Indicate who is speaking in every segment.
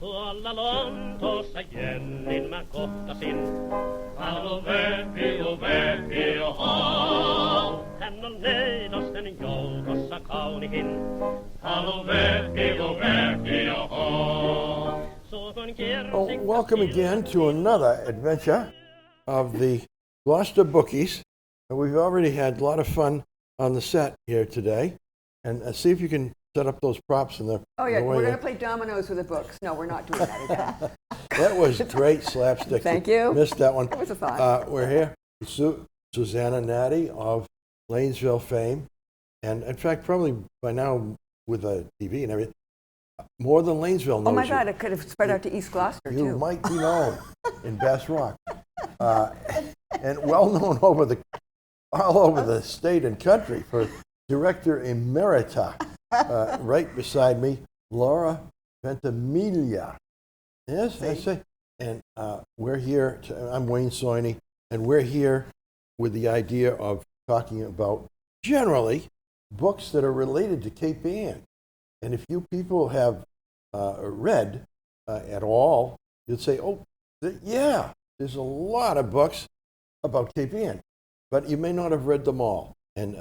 Speaker 1: Tuolla Lontoossa Jennin mä kohtasin. Hallo Vepi, oho. Hän on neidosten joukossa kaunihin. Hallo Vepi, oho.
Speaker 2: Well, welcome again to another adventure of the Gloucester Bookies. And we've already had a lot of fun on the set here today. And see if you can set up those props in the
Speaker 3: Oh yeah,
Speaker 2: the way
Speaker 3: we're going to play dominoes with the books. No, we're not doing that again.
Speaker 2: That was great slapstick.
Speaker 3: Thank you.
Speaker 2: Missed that one.
Speaker 3: It was a thought.
Speaker 2: We're here with Susanna Natty of Lanesville fame. And in fact, probably by now with a TV and everything, more than Lanesville knows
Speaker 3: Oh my
Speaker 2: you.
Speaker 3: God, it could have spread out to East Gloucester too.
Speaker 2: You might be known in Bass Rock. And well known all over the state and country for Director Emerita. Right beside me, Laura Ventimiglia. Yes, I say. And we're here, I'm Wayne Soiney, and we're here with the idea of talking about, generally, books that are related to Cape Ann. And if you people have read at all, you'd say, oh, yeah, there's a lot of books about Cape Ann, but you may not have read them all. And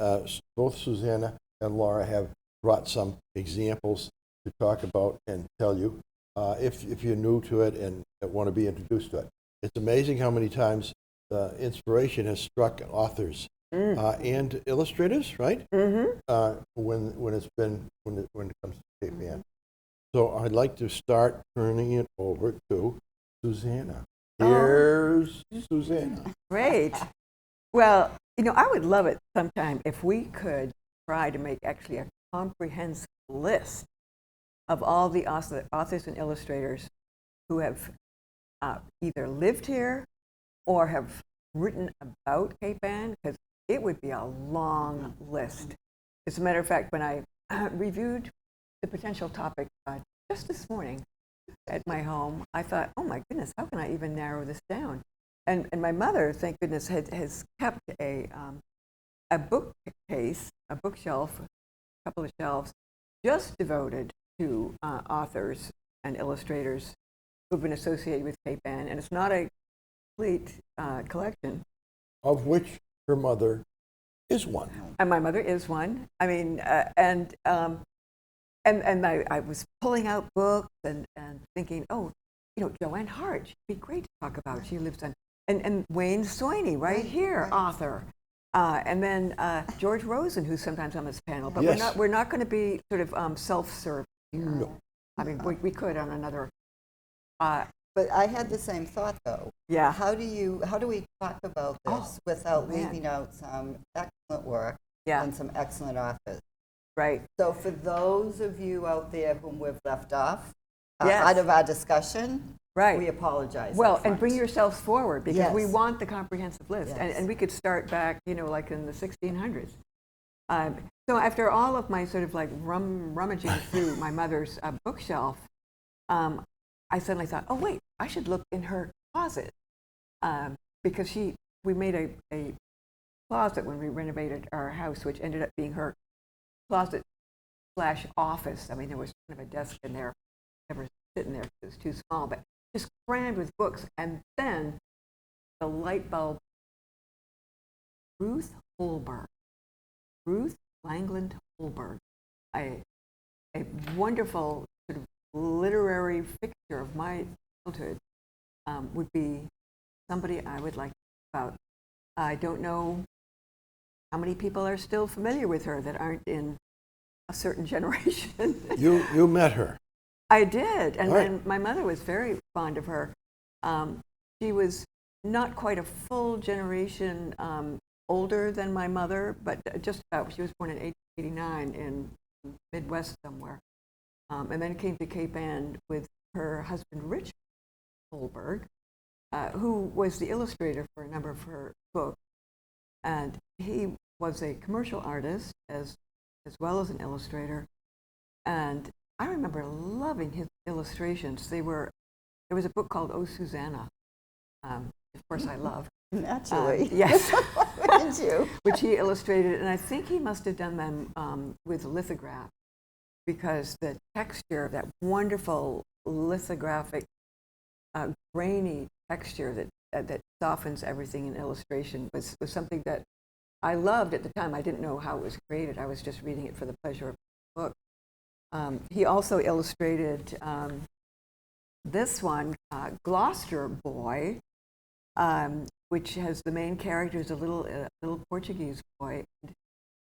Speaker 2: both Susanna and Laura have brought some examples to talk about and tell you if you're new to it and want to be introduced to it. It's amazing how many times inspiration has struck authors and illustrators, right? Mm-hmm. When it comes to Cape Ann. So I'd like to start turning it over to Susanna. Here's Susanna.
Speaker 3: Great. Well, I would love it sometime if we could try to make actually a comprehensive list of all the authors and illustrators who have either lived here or have written about Cape Ann, because it would be a long list. As a matter of fact, when I reviewed the potential topic just this morning at my home, I thought, oh my goodness, how can I even narrow this down? And my mother, thank goodness, has kept a bookcase, a bookshelf, a couple of shelves, just devoted to authors and illustrators who've been associated with Cape Ann. And it's not a complete collection.
Speaker 2: Of which her mother is one.
Speaker 3: And my mother is one. I mean, and I was pulling out books and thinking, oh, Joanne Hart, she'd be great to talk about. She lives on, and Wayne Soiney, right here, author. And then George Rosen, who's sometimes on this panel. But
Speaker 2: yes.
Speaker 3: we're not going to be sort of self-serve here.
Speaker 2: No.
Speaker 3: I mean, we could on another.
Speaker 4: But I had the same thought, though.
Speaker 3: Yeah.
Speaker 4: How do we talk about this without leaving out some excellent work and some excellent authors?
Speaker 3: Right.
Speaker 4: So for those of you out there whom we've left off
Speaker 3: Yes.
Speaker 4: out of our discussion,
Speaker 3: Right.
Speaker 4: we apologize.
Speaker 3: Well,
Speaker 4: up
Speaker 3: and bring
Speaker 4: front.
Speaker 3: yourselves forward, because
Speaker 4: Yes.
Speaker 3: we want the comprehensive list.
Speaker 4: Yes.
Speaker 3: And we could start back, like in the 1600s. So after all of my sort of like rummaging through my mother's bookshelf, I suddenly thought, oh wait, I should look in her closet, because we made a closet when we renovated our house, which ended up being her closet/office. I mean, there was kind of a desk in there, never sitting there because it was too small, but just crammed with books. And then the light bulb, Ruth Langland Holberg, a wonderful sort of literary fixture of my childhood, would be somebody I would like to talk about. I don't know how many people are still familiar with her that aren't in a certain generation.
Speaker 2: You met her.
Speaker 3: I did, and
Speaker 2: Right.
Speaker 3: then my mother was very fond of her. She was not quite a full generation older than my mother, but just about. She was born in 1889 in Midwest somewhere, and then came to Cape Ann with her husband, Rich Holberg, who was the illustrator for a number of her books. And he was a commercial artist as well as an illustrator. And I remember loving his illustrations. There was a book called Oh, Susanna, of course I loved.
Speaker 4: Naturally.
Speaker 3: Yes.
Speaker 4: Did you?
Speaker 3: which he illustrated, and I think he must have done them with lithograph, because the texture, that wonderful lithographic, grainy texture that softens everything in illustration was something that I loved at the time. I didn't know how it was created. I was just reading it for the pleasure of the book. He also illustrated this one, Gloucester Boy, which has the main character is a little Portuguese boy.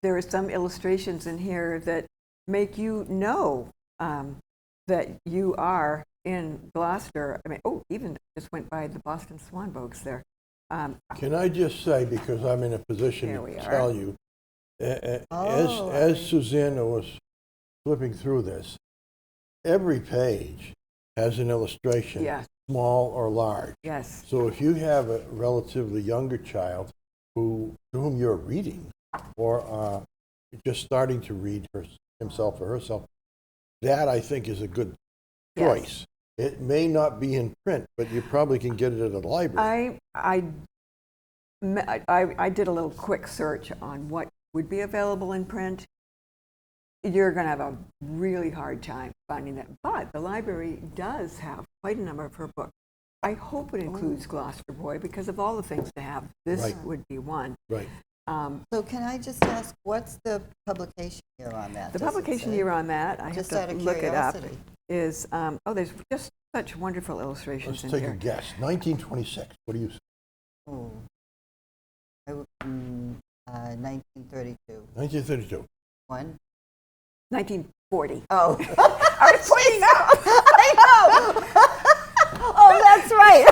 Speaker 3: There are some illustrations in here that make you know that you are in Gloucester. I mean, even just went by the Boston Swan Boats there.
Speaker 2: Can I just say, because I'm in a position to tell you, as Susanna was flipping through this, every page has an illustration,
Speaker 3: yes.
Speaker 2: small or large.
Speaker 3: Yes.
Speaker 2: So if you have a relatively younger child to whom you're reading, or just starting to read himself or herself, that I think is a good choice. Yes. It may not be in print, but you probably can get it at a library.
Speaker 3: I did a little quick search on what would be available in print. You're going to have a really hard time finding that. But the library does have quite a number of her books. I hope it includes Gloucester Boy, because of all the things to have, this would be one.
Speaker 2: Right.
Speaker 4: So can I just ask, what's the publication year on that?
Speaker 3: The publication year on that, I have to look it up, is, there's just such wonderful illustrations in here.
Speaker 2: Let's take a guess. 1926. What do you say?
Speaker 4: 1932.
Speaker 2: 1932.
Speaker 4: One.
Speaker 3: 1940.
Speaker 4: Oh.
Speaker 3: I was pointing out.
Speaker 4: I know. Oh, that's right.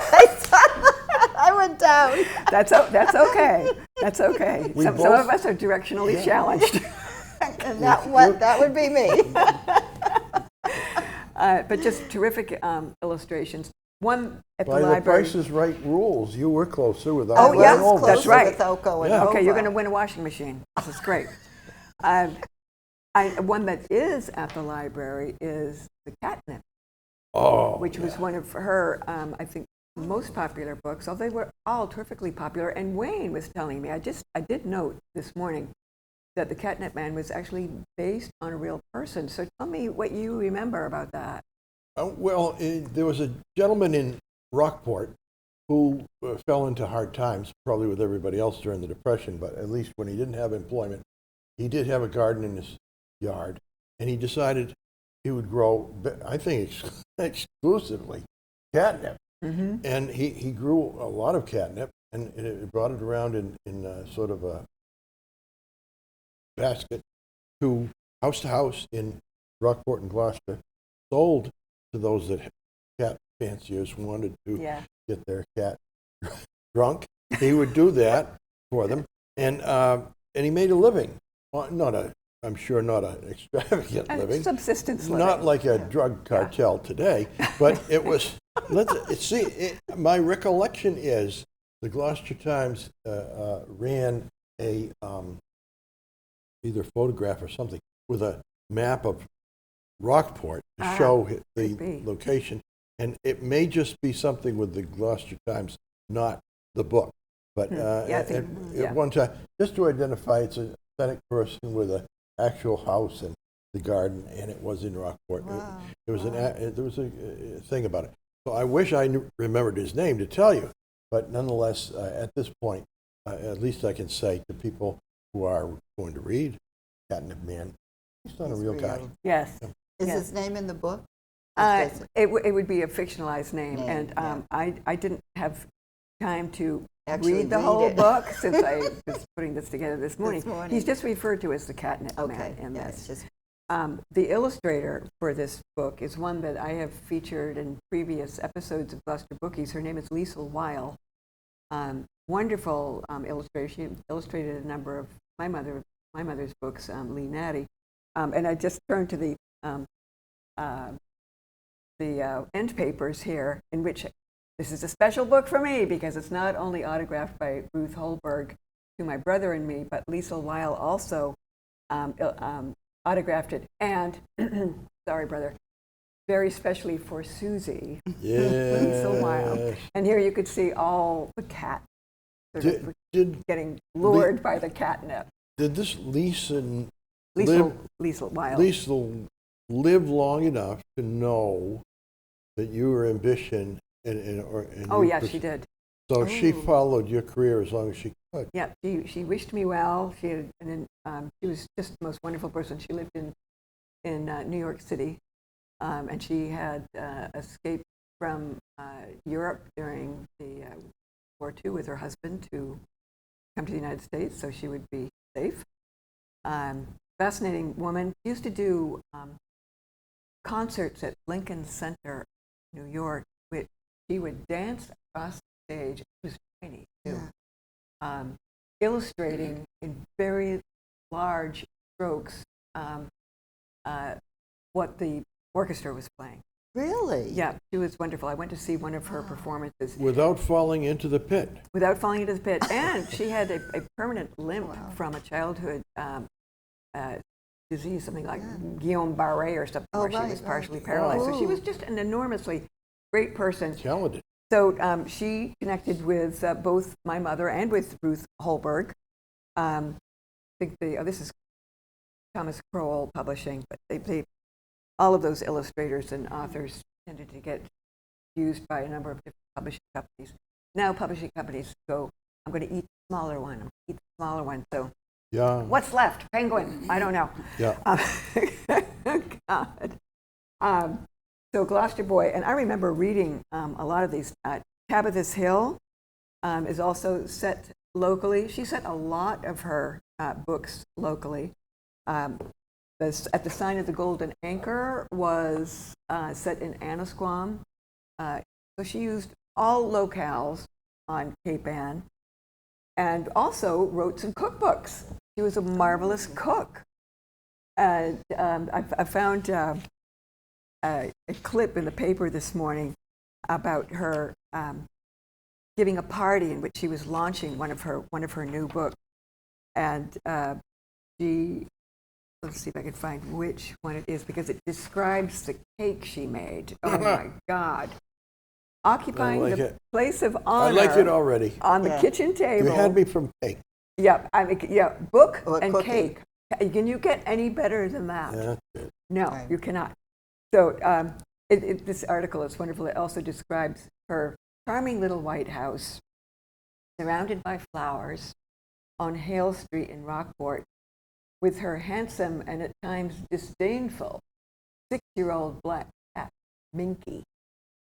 Speaker 4: I went down.
Speaker 3: That's okay. That's okay. Some of us are directionally challenged.
Speaker 4: And that would be me.
Speaker 3: But just terrific illustrations. One at the
Speaker 2: By
Speaker 3: library.
Speaker 2: the Price is Right rules, you were closer without
Speaker 4: Oh, yes,
Speaker 2: over.
Speaker 3: That's right.
Speaker 4: Without going
Speaker 2: Yeah.
Speaker 4: over.
Speaker 3: Okay, you're going to win a washing machine. This is great. One that is at the library is The Catnip, which was one of her, I think, most popular books. Although they were all terrifically popular. And Wayne was telling me, I did note this morning that The Catnip Man was actually based on a real person. So tell me what you remember about that.
Speaker 2: There was a gentleman in Rockport who fell into hard times, probably with everybody else during the Depression, but at least when he didn't have employment, he did have a garden in his yard, and he decided he would grow, I think exclusively, catnip. Mm-hmm. And he grew a lot of catnip, and it brought it around in sort of a basket to house in Rockport and Gloucester, sold to those that cat fanciers wanted to get their cat drunk. He would do that for them, and he made a living. I'm sure not an extravagant living.
Speaker 3: Subsistence living.
Speaker 2: Not like a drug cartel today, but it was, my recollection is the Gloucester Times ran a either photograph or something with a map of Rockport to show the location, and it may just be something with the Gloucester Times, not the book. But at one time, just to identify, it's an authentic person with an actual house and the garden, and it was in Rockport. Wow. There was a thing about it. So I wish I remembered his name to tell you, but nonetheless, at this point, at least I can say to people who are going to read Catnip Man, he's not a real guy.
Speaker 3: Yes.
Speaker 4: Is his name in the book?
Speaker 3: It would be a fictionalized name, and I didn't have time to read the whole book since I was putting this together this morning. He's just referred to as the Catnip Man in this. The illustrator for this book is one that I have featured in previous episodes of Gloucester Bookies. Her name is Liesl Weil. Wonderful illustrator. She illustrated a number of my mother's books, Lee Natty. And I just turned to the end papers here, in which this is a special book for me because it's not only autographed by Ruth Holberg to my brother and me, but Liesl Weil also autographed it, and sorry, brother, very specially for Susie.
Speaker 2: Yes.
Speaker 3: Liesl Weil. And here you could see all the cat getting lured by the catnip.
Speaker 2: Did this Liesl live long enough to know that you were ambition and
Speaker 3: oh, yeah, she did.
Speaker 2: So she followed your career as long as she could.
Speaker 3: Yeah, she wished me well. She was just the most wonderful person. She lived in New York City, and she had escaped from Europe during the War II with her husband to come to the United States so she would be safe. Fascinating woman. She used to do concerts at Lincoln Center, New York, which she would dance across the stage. It was tiny, too. Yeah. Illustrating in very large strokes what the orchestra was playing.
Speaker 4: Really?
Speaker 3: Yeah, she was wonderful. I went to see one of her performances.
Speaker 2: Without falling into the pit.
Speaker 3: Without falling into the pit. And she had a permanent limp from a childhood disease, something like Guillain-Barré or something, where she was partially paralyzed. So she was just an enormously great person.
Speaker 2: Talented.
Speaker 3: So she connected with both my mother and with Ruth Holberg. I think this is Thomas Crowell Publishing, but they all of those illustrators and authors tended to get used by a number of different publishing companies. Now publishing companies go, I'm going to eat the smaller one. I'm going to eat the smaller one. So
Speaker 2: yeah.
Speaker 3: What's left? Penguin? I don't know.
Speaker 2: Yeah.
Speaker 3: God. So Gloucester Boy, and I remember reading a lot of these. Tabitha's Hill is also set locally. She set a lot of her books locally. At the Sign of the Golden Anchor was set in Annisquam. So she used all locales on Cape Ann and also wrote some cookbooks. She was a marvelous cook. And I found a clip in the paper this morning about her giving a party in which she was launching one of her new books. And let's see if I can find which one it is, because it describes the cake she made. Oh my God. Occupying the place of honor.
Speaker 2: I like it already.
Speaker 3: On the kitchen table.
Speaker 2: You had me from cake.
Speaker 3: Yeah, book and
Speaker 4: cookie.
Speaker 3: cake. Can you get any better than that?
Speaker 2: Yeah, that's it.
Speaker 3: No, you cannot. So this article is wonderful. It also describes her charming little white house surrounded by flowers on Hale Street in Rockport, with her handsome and at times disdainful 6-year-old black cat, Minky.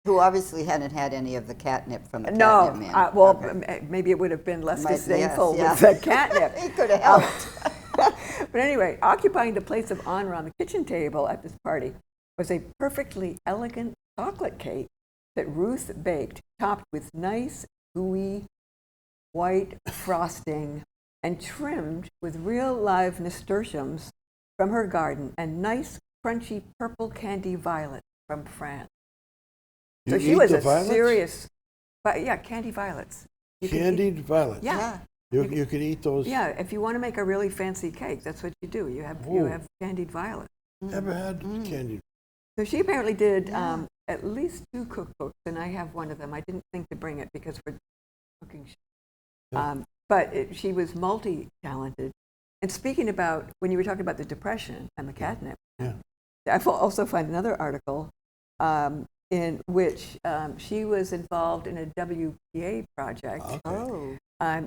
Speaker 4: Who obviously hadn't had any of the catnip from the catnip man.
Speaker 3: Well, maybe it would have been less disdainful with the catnip.
Speaker 4: He could have helped.
Speaker 3: But anyway, occupying the place of honor on the kitchen table at this party was a perfectly elegant chocolate cake that Ruth baked, topped with nice, gooey, white frosting and trimmed with real live nasturtiums from her garden and nice, crunchy purple candy violets from France. So she was a serious, candy violets.
Speaker 2: Candied violets.
Speaker 3: Yeah.
Speaker 2: You could eat those.
Speaker 3: Yeah, if you want to make a really fancy cake, that's what you do. You have candied violets.
Speaker 2: Never had candied.
Speaker 3: So she apparently did at least 2 cookbooks, and I have one of them. I didn't think to bring it because we're cooking. But she was multi-talented. And speaking about, when you were talking about the Depression and the catnip, I also find another article in which she was involved in a WPA project,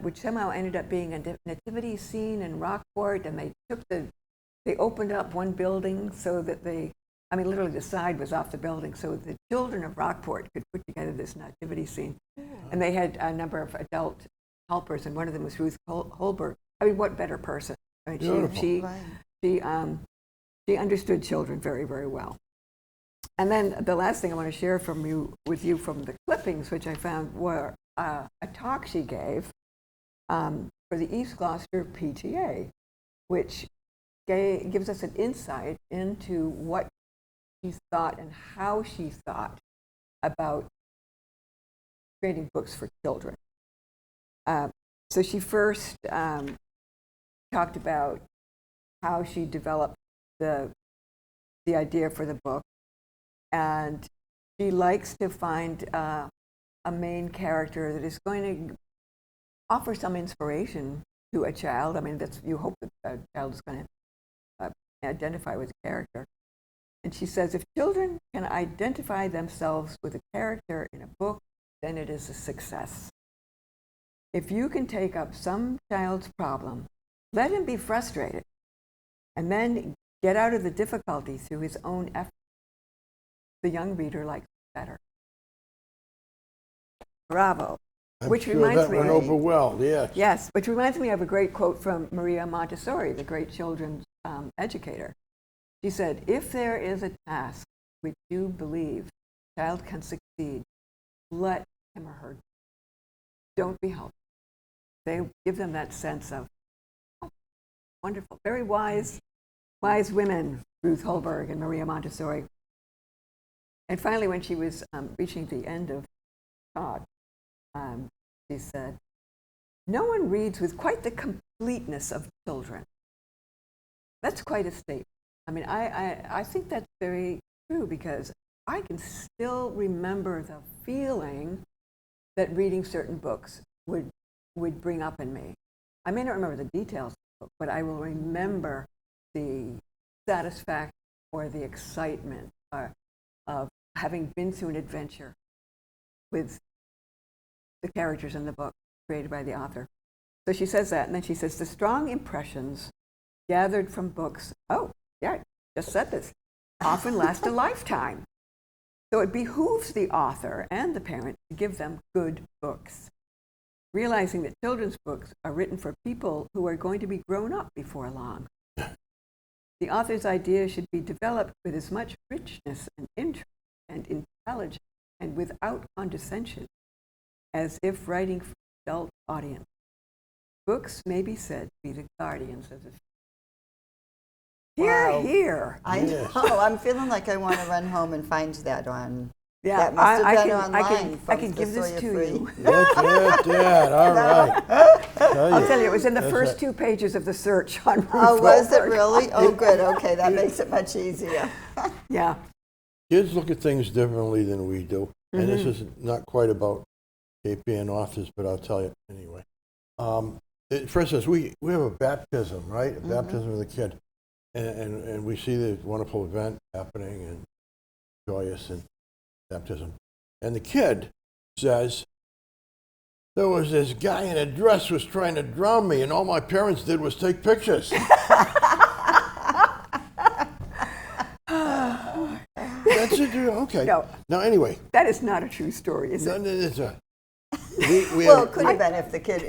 Speaker 3: which somehow ended up being a nativity scene in Rockport, and they opened up one building so that literally the side was off the building, so the children of Rockport could put together this nativity scene. Yeah. And they had a number of adult helpers, and one of them was Ruth Holberg. I mean, what better person? I mean, she understood children very, very well. And then the last thing I want to share with you from the clippings, which I found were a talk she gave for the East Gloucester PTA, which gives us an insight into what she thought and how she thought about creating books for children. So she first talked about how she developed the idea for the book, and she likes to find a main character that is going to offer some inspiration to a child. I mean, you hope that a child is going to identify with a character. And she says, if children can identify themselves with a character in a book, then it is a success. If you can take up some child's problem, let him be frustrated, and then get out of the difficulty through his own effort. The young reader likes it better. Bravo.
Speaker 2: I'm sure that went over well, yes.
Speaker 3: Yes, which reminds me of a great quote from Maria Montessori, the great children's educator. She said, if there is a task which you believe the child can succeed, let him or her. Don't be helpful. They give them that sense of, oh, wonderful, very wise women, Ruth Holberg and Maria Montessori. And finally, when she was reaching the end of talk, she said, no one reads with quite the completeness of children. That's quite a statement. I mean, I think that's very true, because I can still remember the feeling that reading certain books would bring up in me. I may not remember the details of the book, but I will remember the satisfaction or the excitement of having been through an adventure with the characters in the book created by the author. So she says that, and then she says, the strong impressions gathered from books, oh, yeah, just said this, often last a lifetime. So it behooves the author and the parent to give them good books, realizing that children's books are written for people who are going to be grown up before long. The author's idea should be developed with as much richness and interest and intelligence and without condescension as if writing for an adult audience. Books may be said to be the guardians of the future.
Speaker 4: Wow.
Speaker 3: Here.
Speaker 4: I know. I'm feeling like I want to run home and find that on.
Speaker 3: Yeah,
Speaker 4: that must have been online.
Speaker 3: I can give this to you.
Speaker 2: Look at that. All right.
Speaker 3: I'll tell you, it was in the first 2 pages of the search on Ruth
Speaker 4: Oh, was it
Speaker 3: Goldberg.
Speaker 4: really? Oh, good. Okay, that makes it much easier.
Speaker 3: Yeah.
Speaker 2: Kids look at things differently than we do. And this is not quite about KPN authors, but I'll tell you anyway. For instance, we have a baptism, right? A baptism of the kid. And we see this wonderful event happening and joyous and baptism. And the kid says, there was this guy in a dress was trying to drown me, and all my parents did was take pictures. That's it. Okay.
Speaker 3: No.
Speaker 2: Now, anyway.
Speaker 3: That is not a true story, is it?
Speaker 2: It's
Speaker 4: Well, it could have been if the kid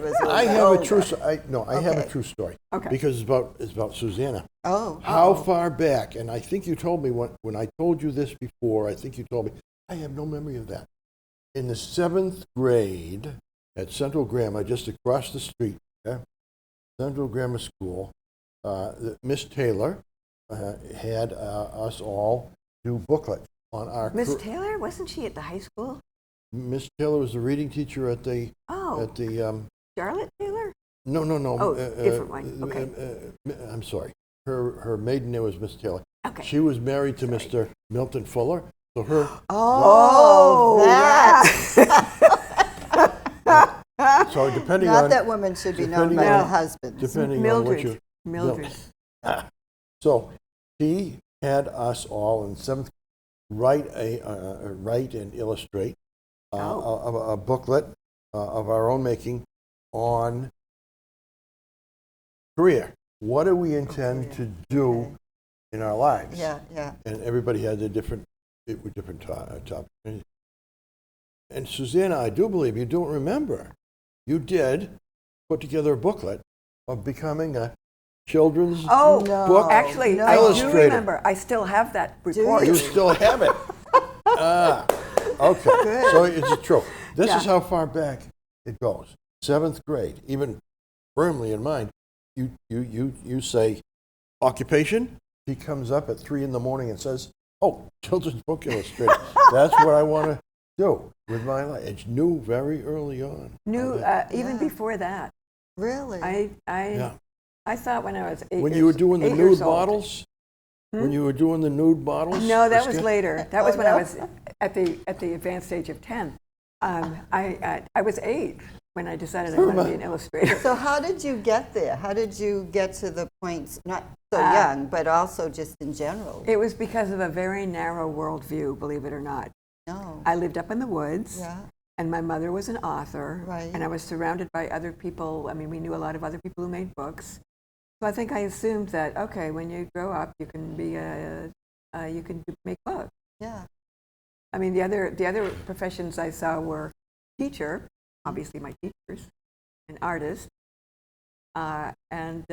Speaker 4: was.
Speaker 2: I have
Speaker 4: older.
Speaker 2: a true. I have a true story.
Speaker 3: Okay.
Speaker 2: Because it's about Susanna.
Speaker 4: Oh.
Speaker 2: How far back? And I think you told me when I told you this before. I think you told me. I have no memory of that. In the 7th grade at Central Grammar, just across the street, Central Grammar School, Miss Taylor had us all do booklets on our.
Speaker 3: Miss Taylor, wasn't she at the high school?
Speaker 2: Miss Taylor was the reading teacher at the.
Speaker 3: Charlotte Taylor?
Speaker 2: No.
Speaker 3: Oh, different one. Okay.
Speaker 2: I'm sorry. Her maiden name was Miss Taylor.
Speaker 3: Okay.
Speaker 2: She was married to Mr. Milton Fuller. So her.
Speaker 4: Oh, that.
Speaker 2: So depending
Speaker 4: Not
Speaker 2: on.
Speaker 4: that women should be known by their husbands.
Speaker 2: Depending on what you.
Speaker 3: Mildred.
Speaker 2: So he had us all in 7th write and illustrate a booklet of our own making on career. What do we intend to do in our lives?
Speaker 4: Yeah.
Speaker 2: And everybody had their different topics. And Susanna, I do believe you don't remember. You did put together a booklet of becoming a children's book
Speaker 3: Actually, I do remember. I still have that report.
Speaker 2: You still have it. Okay.
Speaker 4: Good.
Speaker 2: So it's true. This is how far back it goes. 7th grade, even firmly in mind. You say occupation. He comes up at 3 a.m. and says, "Oh, children's book illustrator. That's what I want to do with my life." It's new very early on.
Speaker 3: Even before that.
Speaker 4: Really?
Speaker 3: I thought when I was 8
Speaker 2: when you were doing the nude
Speaker 3: old.
Speaker 2: models. When you were doing the nude models.
Speaker 3: No, that was later. That was when I was at the advanced age of 10. I was 8. when I decided I wanted to be an illustrator.
Speaker 4: So how did you get there? How did you get to the points, not so young, but also just in general?
Speaker 3: It was because of a very narrow worldview, believe it or not.
Speaker 4: No.
Speaker 3: I lived up in the woods,
Speaker 4: Yeah.
Speaker 3: and my mother was an author,
Speaker 4: Right.
Speaker 3: and I was surrounded by other people. I mean, we knew a lot of other people who made books. So I think I assumed that, okay, when you grow up, you can be make books.
Speaker 4: Yeah.
Speaker 3: I mean, the other professions I saw were teacher, obviously my teachers, an artist, and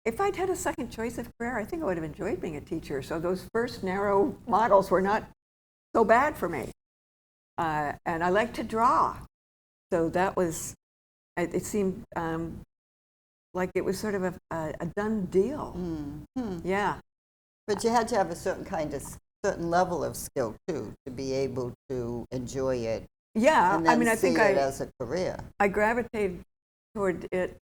Speaker 3: if I'd had a second choice of career, I think I would have enjoyed being a teacher. So those first narrow models were not so bad for me, and I like to draw, so that was. It seemed like it was sort of a done deal.
Speaker 4: Mm-hmm.
Speaker 3: Yeah.
Speaker 4: But you had to have a certain level of skill too to be able to enjoy it.
Speaker 3: Yeah,
Speaker 4: And then
Speaker 3: I mean, I
Speaker 4: see
Speaker 3: think
Speaker 4: it as a career.
Speaker 3: I gravitated toward it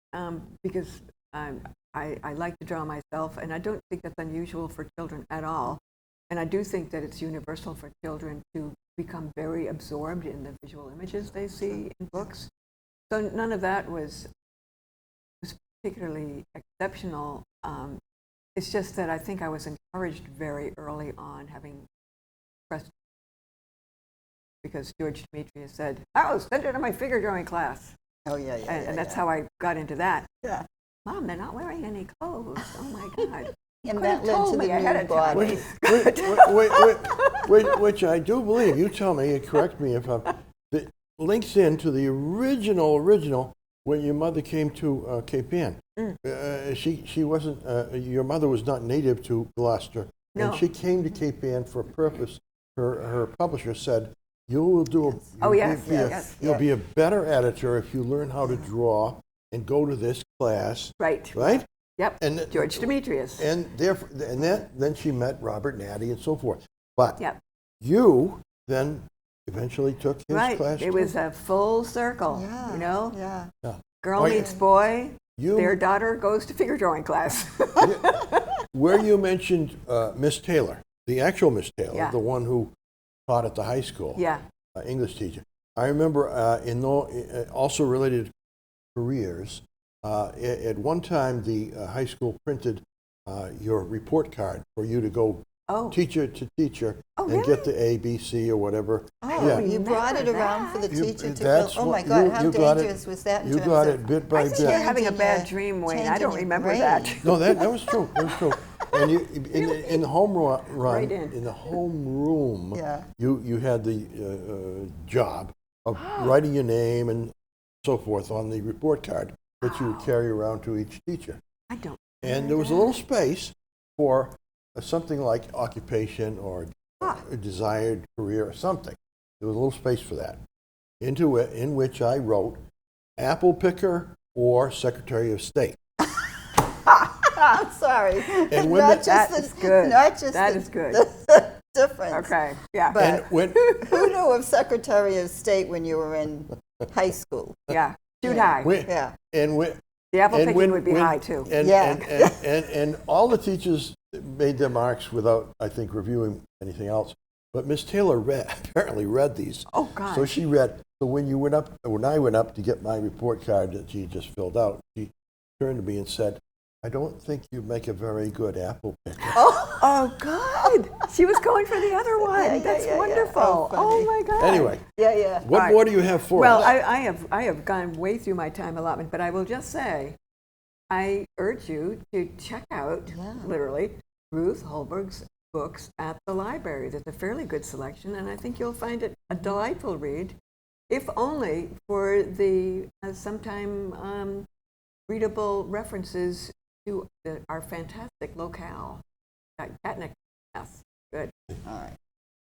Speaker 3: because I like to draw myself, and I don't think that's unusual for children at all. And I do think that it's universal for children to become very absorbed in the visual images they see in books. So none of that was particularly exceptional. It's just that I think I was encouraged very early on, having pressed, because George Demetrius said, "Oh, send it to my figure drawing class."
Speaker 4: Oh yeah, yeah.
Speaker 3: And that's how I got into that.
Speaker 4: Yeah.
Speaker 3: Mom, they're not wearing any clothes. Oh my God.
Speaker 4: And
Speaker 3: Could
Speaker 4: that
Speaker 3: have
Speaker 4: led
Speaker 3: told
Speaker 4: to
Speaker 3: me
Speaker 4: the
Speaker 3: ahead
Speaker 4: new
Speaker 3: of time.
Speaker 4: body.
Speaker 2: Which I do believe. You tell me, correct me if I'm. That links into the original when your mother came to Cape Ann. She wasn't. Your mother was not native to Gloucester,
Speaker 3: No.
Speaker 2: and she came to Cape Ann for a purpose. Her publisher said, "You will do. You'll be a better editor if you learn how to draw and go to this class."
Speaker 3: Right.
Speaker 2: Right.
Speaker 3: Yep.
Speaker 2: And
Speaker 3: George Demetrius.
Speaker 2: And therefore, then she met Robert Natty and so forth. But
Speaker 3: Yep.
Speaker 2: you then eventually took his
Speaker 3: Right.
Speaker 2: class.
Speaker 3: It was a full circle.
Speaker 4: Yeah.
Speaker 3: You know,
Speaker 4: Yeah.
Speaker 3: girl
Speaker 2: Oh,
Speaker 3: meets boy.
Speaker 2: You,
Speaker 3: Their daughter goes to figure drawing class.
Speaker 2: where you mentioned Miss Taylor, the actual Miss Taylor,
Speaker 3: Yeah.
Speaker 2: the one who taught at the high school,
Speaker 3: Yeah.
Speaker 2: English teacher. I remember also related to careers. At one time, the high school printed your report card for you to go
Speaker 3: Oh.
Speaker 2: teacher to teacher
Speaker 3: Oh,
Speaker 2: and get
Speaker 3: really?
Speaker 2: the A, B, C, or whatever.
Speaker 4: Oh,
Speaker 2: Yeah.
Speaker 4: you brought it
Speaker 3: Remember
Speaker 4: around for the
Speaker 2: You-
Speaker 4: teacher to
Speaker 2: that's
Speaker 4: fill. Oh
Speaker 2: what-
Speaker 4: my God,
Speaker 2: you-
Speaker 4: how
Speaker 2: you got it-
Speaker 4: dangerous was that in
Speaker 2: You
Speaker 4: terms
Speaker 2: got
Speaker 4: of
Speaker 2: it bit by
Speaker 3: I
Speaker 2: bit.
Speaker 3: think you're having a
Speaker 4: changing
Speaker 3: bad
Speaker 4: your-
Speaker 3: dream, Wayne. I
Speaker 4: changing
Speaker 3: don't
Speaker 4: your
Speaker 3: remember
Speaker 4: brain?
Speaker 3: that.
Speaker 2: No, that was true. That was true. And you in the home run,
Speaker 3: Right in.
Speaker 2: in the home room,
Speaker 4: Yeah.
Speaker 2: you had the job of writing your name and so forth on the report card that you would carry around to each teacher.
Speaker 3: I don't.
Speaker 2: And there was a little space for something like occupation or a desired career or something. There was a little space for that. Into it, in which I wrote apple picker or Secretary of State.
Speaker 4: I'm sorry.
Speaker 2: And when
Speaker 4: not
Speaker 2: the-
Speaker 4: just
Speaker 3: That
Speaker 4: the,
Speaker 3: is good.
Speaker 4: Not just
Speaker 3: That
Speaker 4: the,
Speaker 3: is good.
Speaker 4: the difference.
Speaker 3: Okay. Yeah.
Speaker 4: But
Speaker 2: And when
Speaker 4: who knew of Secretary of State when you were in high school?
Speaker 3: Yeah. Shoot
Speaker 4: Yeah.
Speaker 3: high.
Speaker 2: when,
Speaker 4: Yeah.
Speaker 2: and when
Speaker 3: The apple
Speaker 2: and
Speaker 3: picking
Speaker 2: when-
Speaker 3: would be
Speaker 2: when-
Speaker 3: high too.
Speaker 2: And,
Speaker 4: Yeah.
Speaker 2: and all the teachers made their marks without, I think, reviewing anything else. But Miss Taylor apparently read these.
Speaker 3: Oh God.
Speaker 2: So she read. So when I went up to get my report card that she just filled out, she turned to me and said, "I don't think you make a very good apple picker."
Speaker 3: Oh God. She was going for the other one.
Speaker 4: Yeah, yeah,
Speaker 3: That's
Speaker 4: yeah, yeah.
Speaker 3: wonderful.
Speaker 4: Oh,
Speaker 3: Oh,
Speaker 4: funny.
Speaker 3: my God.
Speaker 2: Anyway,
Speaker 4: Yeah.
Speaker 2: what
Speaker 3: All right.
Speaker 2: more do you have for
Speaker 3: Well,
Speaker 2: us?
Speaker 3: I have gone way through my time allotment, but I will just say, I urge you to check out, literally, Ruth Holberg's books at the library. There's a fairly good selection, and I think you'll find it a delightful read, if only for the sometime readable references to our fantastic locale. Catnick, yes, good.
Speaker 4: All right.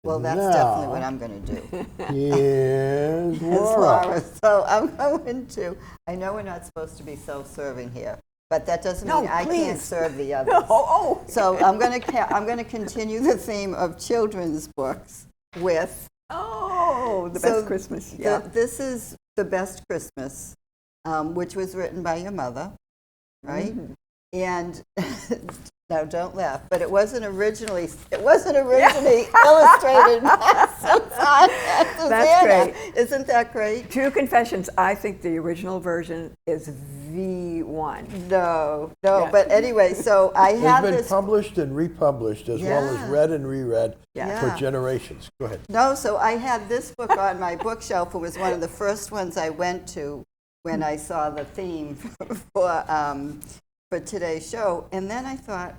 Speaker 4: Well, that's
Speaker 2: Now-
Speaker 4: definitely what I'm going to do.
Speaker 2: Yes,
Speaker 4: As
Speaker 2: Laura.
Speaker 4: Laura. So I'm going to, I know we're not supposed to be self-serving here, but that doesn't
Speaker 3: No,
Speaker 4: mean I can't
Speaker 3: please.
Speaker 4: serve the others.
Speaker 3: Oh.
Speaker 4: So I'm going to continue the theme of children's books with
Speaker 3: Oh, the
Speaker 4: So
Speaker 3: best Christmas. Yeah.
Speaker 4: this is The Best Christmas, which was written by your mother, right?
Speaker 3: Mhm.
Speaker 4: And Now, don't laugh, but it wasn't originally illustrated by Susanna.
Speaker 3: That's great.
Speaker 4: Isn't that great?
Speaker 3: True confessions, I think the original version is V1.
Speaker 4: No,
Speaker 3: Yeah.
Speaker 4: but anyway, so I had
Speaker 2: It's been
Speaker 4: this.
Speaker 2: published and republished as well as read and reread
Speaker 3: Yeah.
Speaker 2: for generations. Go ahead.
Speaker 4: No, so I had this book on my bookshelf. It was one of the first ones I went to when I saw the theme for today's show. And then I thought,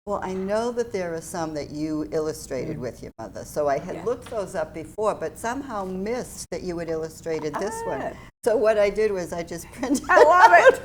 Speaker 4: well, I know that there are some that you illustrated with your mother. So I had looked those up before, but somehow missed that you had illustrated this one. So what I did was I just printed
Speaker 3: I love it.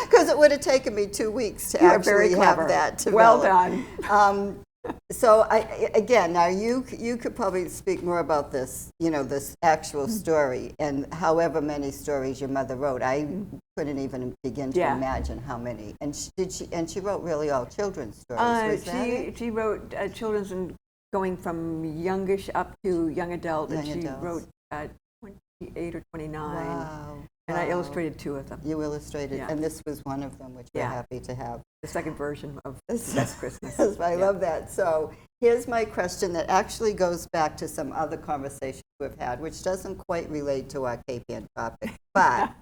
Speaker 4: because it would have taken me 2 weeks to
Speaker 3: You're very
Speaker 4: actually have
Speaker 3: clever.
Speaker 4: that
Speaker 3: Well
Speaker 4: developed.
Speaker 3: done.
Speaker 4: So again, now you could probably speak more about this, this actual story, and however many stories your mother wrote. I couldn't even begin to imagine how many. And she wrote really all children's stories. Was that it?
Speaker 3: She wrote children's and going from youngish up to young adult, and she wrote 28 or 29.
Speaker 4: Wow.
Speaker 3: And I illustrated 2 of them.
Speaker 4: You illustrated, and this was one of them, which we're happy to have.
Speaker 3: The second version of Best Christmas.
Speaker 4: I love that. So here's my question that actually goes back to some other conversations we've had, which doesn't quite relate to our Cape Ann topic, but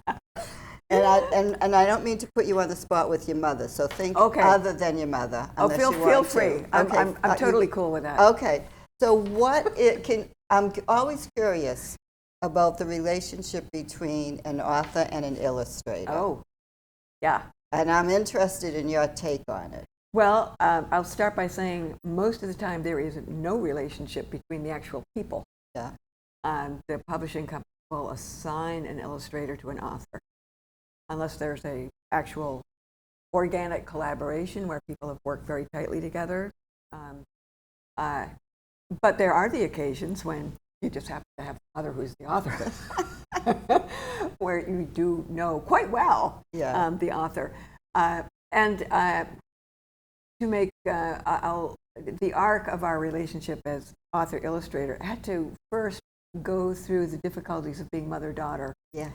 Speaker 4: and I don't mean to put you on the spot with your mother. So think other than your mother.
Speaker 3: Oh, feel free. I'm totally cool with that.
Speaker 4: Okay. So I'm always curious about the relationship between an author and an illustrator.
Speaker 3: Oh, yeah.
Speaker 4: And I'm interested in your take on it.
Speaker 3: Well, I'll start by saying most of the time there is no relationship between the actual people.
Speaker 4: Yeah.
Speaker 3: The publishing company will assign an illustrator to an author unless there's a actual organic collaboration where people have worked very tightly together. But there are the occasions when you just happen to have a mother who's the author, where you do know quite well the author. And to make the arc of our relationship as author-illustrator had to first go through the difficulties of being mother-daughter.
Speaker 4: Yeah.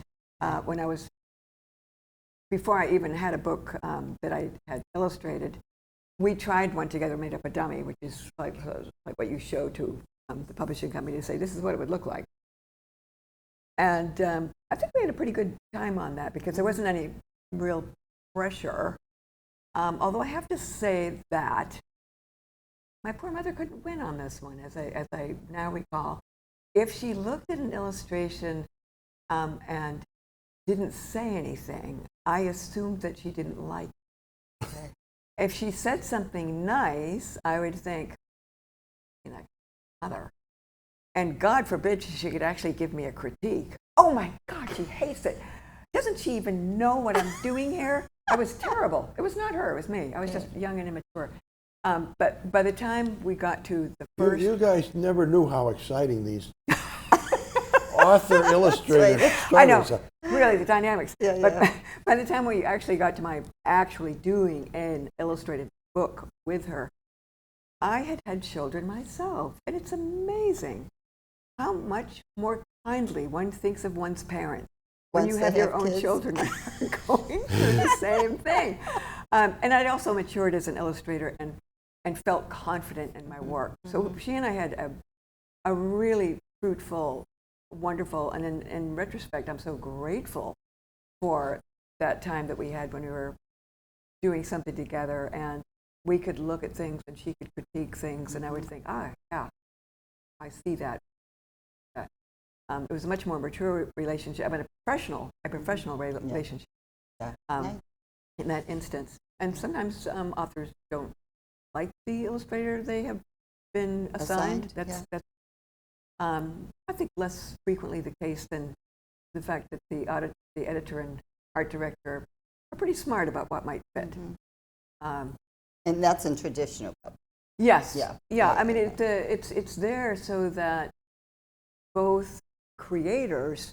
Speaker 3: Before I even had a book that I had illustrated, we tried one together, made up a dummy, which is like what you show to the publishing company to say, this is what it would look like. And I think we had a pretty good time on that because there wasn't any real pressure. Although I have to say that my poor mother couldn't win on this one, as I now recall. If she looked at an illustration and didn't say anything, I assumed that she didn't like it. Okay. If she said something nice, I would think, mother. And God forbid she could actually give me a critique. Oh my God, she hates it. Doesn't she even know what I'm doing here? I was terrible. It was not her, it was me. I was just young and immature. But by the time we got to the first...
Speaker 2: You guys never knew how exciting these author-illustrator stories
Speaker 3: I know,
Speaker 2: are.
Speaker 3: really, the dynamics.
Speaker 4: Yeah,
Speaker 3: but by the time we actually got to my actually doing an illustrated book with her, I had had children myself, and it's amazing how much more kindly one thinks of one's parents when you have your own children going through the same thing. And I'd also matured as an illustrator and felt confident in my work. So she and I had a really fruitful, wonderful, and in retrospect, I'm so grateful for that time that we had when we were doing something together, and we could look at things and she could critique things, and I would think, yeah, I see that. It was a much more mature relationship, a professional relationship in that instance. And sometimes authors don't like the illustrator they have been assigned. That's I think less frequently the case than the fact that the editor and art director are pretty smart about what might fit.
Speaker 4: And that's in traditional publishing.
Speaker 3: Yes.
Speaker 4: Yeah.
Speaker 3: I mean, it's there so that both creators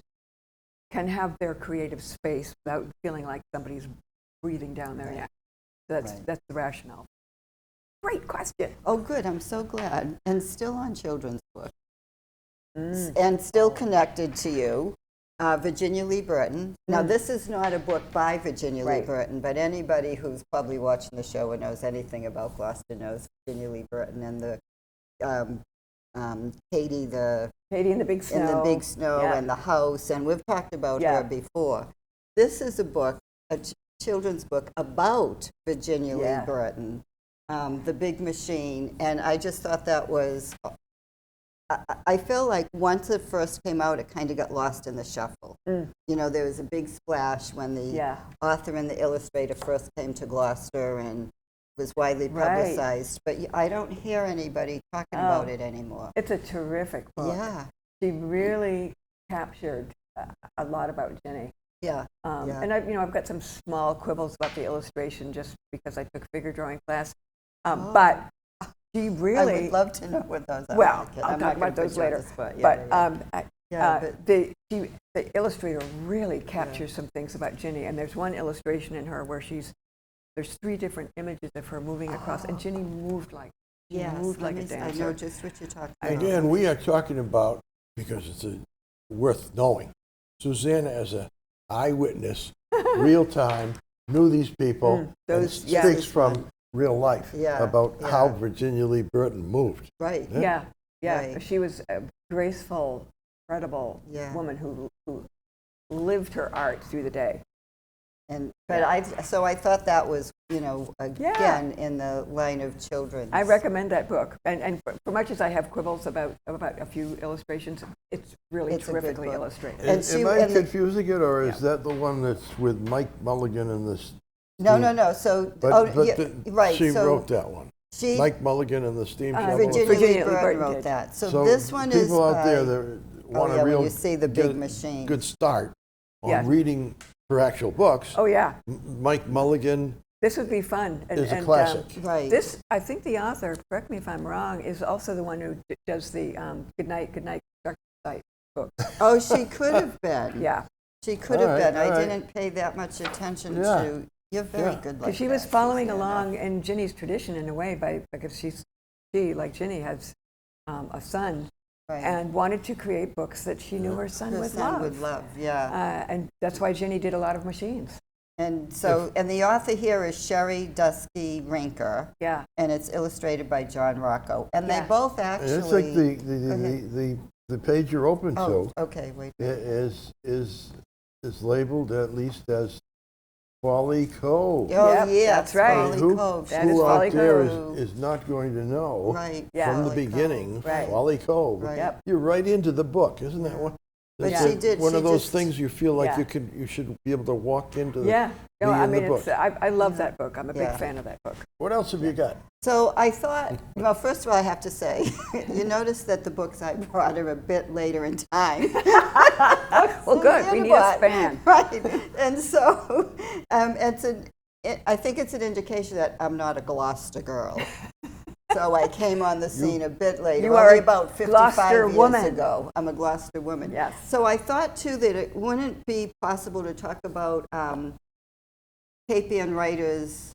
Speaker 3: can have their creative space without feeling like somebody's breathing down their neck. That's the rationale. Great question.
Speaker 4: Oh, good. I'm so glad. And still on children's books. And still connected to you. Virginia Lee Burton. Now, this is not a book by Virginia Lee
Speaker 3: Right.
Speaker 4: Burton, but anybody who's probably watching the show or knows anything about Gloucester knows Virginia Lee Burton and the Katie
Speaker 3: Katie in the Big Snow.
Speaker 4: in the Big Snow
Speaker 3: Yeah.
Speaker 4: and the house, and we've talked about
Speaker 3: Yeah.
Speaker 4: her before. This is a book, a children's book about Virginia
Speaker 3: Yeah.
Speaker 4: Lee Burton, The Big Machine, and I just thought that was. I feel like once it first came out, it kind of got lost in the shuffle. You know, there was a big splash when the
Speaker 3: Yeah.
Speaker 4: author and the illustrator first came to Gloucester and was widely
Speaker 3: Right.
Speaker 4: publicized. But I don't hear anybody talking about it anymore.
Speaker 3: It's a terrific book.
Speaker 4: Yeah,
Speaker 3: She really captured a lot about Jenny.
Speaker 4: yeah, yeah.
Speaker 3: And I've got some small quibbles about the illustration just because I took figure drawing class. But she
Speaker 4: I
Speaker 3: really.
Speaker 4: would love to know what those are.
Speaker 3: Well,
Speaker 4: Okay,
Speaker 3: I'll
Speaker 4: I'm
Speaker 3: talk
Speaker 4: not gonna
Speaker 3: about those
Speaker 4: put you on
Speaker 3: later.
Speaker 4: the spot. Yeah,
Speaker 3: But,
Speaker 4: yeah, but
Speaker 3: the illustrator really captures some things about Ginny, and there's one illustration in her where there's 3 different images of her moving across, and Ginny moved like
Speaker 4: yes,
Speaker 3: moved like a
Speaker 4: I
Speaker 3: dancer.
Speaker 4: know just what you're talking about.
Speaker 2: Again, we are talking about, because it's worth knowing, Susanna as an eyewitness, real time, knew these people, and
Speaker 3: those-
Speaker 4: yeah.
Speaker 2: speaks from real life
Speaker 4: Yeah,
Speaker 2: about
Speaker 4: yeah.
Speaker 2: how Virginia Lee Burton moved.
Speaker 4: Right.
Speaker 3: Yeah,
Speaker 4: Right.
Speaker 3: She was a graceful, credible
Speaker 4: Yeah.
Speaker 3: woman who lived her art through the day.
Speaker 4: But I thought that was, again, in the line of children's.
Speaker 3: I recommend that book, and for much as I have quibbles about a few illustrations, it's really
Speaker 4: It's a good
Speaker 3: terrifically
Speaker 4: book.
Speaker 3: illustrated.
Speaker 4: And she-
Speaker 2: Am I
Speaker 4: and the-
Speaker 2: confusing it, or is that the one that's with Mike Mulligan and this?
Speaker 4: No. So, right.
Speaker 2: She
Speaker 4: so
Speaker 2: wrote that one.
Speaker 4: She,
Speaker 2: Mike Mulligan and the Steam Shovel.
Speaker 4: Virginia
Speaker 3: Virginia
Speaker 4: Lee
Speaker 3: Lee
Speaker 4: Burton
Speaker 3: Burton
Speaker 4: wrote
Speaker 3: did.
Speaker 4: that. So this one is
Speaker 2: people out there
Speaker 4: by-
Speaker 2: that want
Speaker 4: yeah,
Speaker 2: a
Speaker 4: when
Speaker 2: real
Speaker 4: you see The
Speaker 2: get
Speaker 4: Big
Speaker 2: a
Speaker 4: Machine.
Speaker 2: good start on
Speaker 3: Yeah.
Speaker 2: reading her actual books.
Speaker 3: Oh yeah,
Speaker 2: Mike Mulligan
Speaker 3: this would be fun.
Speaker 2: is a classic.
Speaker 4: Right.
Speaker 3: This, I think the author, correct me if I'm wrong, is also the one who does the Good Night Dr. Site book.
Speaker 4: Oh, she could have been.
Speaker 3: Yeah,
Speaker 4: She could
Speaker 2: All
Speaker 4: have
Speaker 2: right,
Speaker 4: been. I
Speaker 2: all right.
Speaker 4: didn't pay that much attention
Speaker 2: Yeah.
Speaker 4: to. You're very
Speaker 2: Yeah.
Speaker 4: good like
Speaker 3: because she was
Speaker 4: that,
Speaker 3: following
Speaker 4: Susanna.
Speaker 3: along in Ginny's tradition in a way because she, like Ginny, has a son
Speaker 4: Right.
Speaker 3: and wanted to create books that she knew her son
Speaker 4: Her
Speaker 3: would
Speaker 4: son
Speaker 3: love.
Speaker 4: would love, yeah.
Speaker 3: And that's why Ginny did a lot of machines.
Speaker 4: And so, and the author here is Sherry Dusky Rinker,
Speaker 3: Yeah.
Speaker 4: and it's illustrated by John Rocco. And
Speaker 3: Yeah.
Speaker 4: they both
Speaker 2: And
Speaker 4: actually.
Speaker 2: it's like
Speaker 4: Go ahead.
Speaker 2: the page you're open
Speaker 4: Oh,
Speaker 2: to
Speaker 4: okay, wait.
Speaker 2: is labeled at least as Folly Cove.
Speaker 4: Oh,
Speaker 3: Yep,
Speaker 4: yeah,
Speaker 3: that's right.
Speaker 2: And
Speaker 4: Folly
Speaker 2: who
Speaker 4: Cove.
Speaker 3: That is
Speaker 2: who
Speaker 3: Folly
Speaker 2: out there
Speaker 3: Cove.
Speaker 2: is not going to know
Speaker 4: Right.
Speaker 3: Yeah.
Speaker 2: from the
Speaker 4: Folly Cove.
Speaker 2: beginning,
Speaker 3: Right.
Speaker 2: Folly Cove.
Speaker 4: Right.
Speaker 3: Yep.
Speaker 2: You're right into the book, isn't that one?
Speaker 4: But
Speaker 2: That's
Speaker 4: she did-
Speaker 2: one
Speaker 4: she
Speaker 2: of those
Speaker 4: just-
Speaker 2: things you feel like
Speaker 3: Yeah.
Speaker 2: you should be able to walk into.
Speaker 3: Yeah. No,
Speaker 2: be
Speaker 3: I
Speaker 2: in the
Speaker 3: mean,
Speaker 2: book.
Speaker 3: I love that book. I'm a big
Speaker 4: Yeah.
Speaker 3: fan of that book.
Speaker 2: What else have you got?
Speaker 4: So I thought, well, first of all, I have to say, you notice that the books I brought are a bit later in time.
Speaker 3: Well, good. We need a span.
Speaker 4: Right. And so I think it's an indication that I'm not a Gloucester girl. So I came on the scene a bit later,
Speaker 3: You are
Speaker 4: only
Speaker 3: a
Speaker 4: about 55
Speaker 3: Gloucester
Speaker 4: years
Speaker 3: woman.
Speaker 4: ago. I'm a Gloucester woman.
Speaker 3: Yes.
Speaker 4: So I thought, too, that it wouldn't be possible to talk about Capian writers,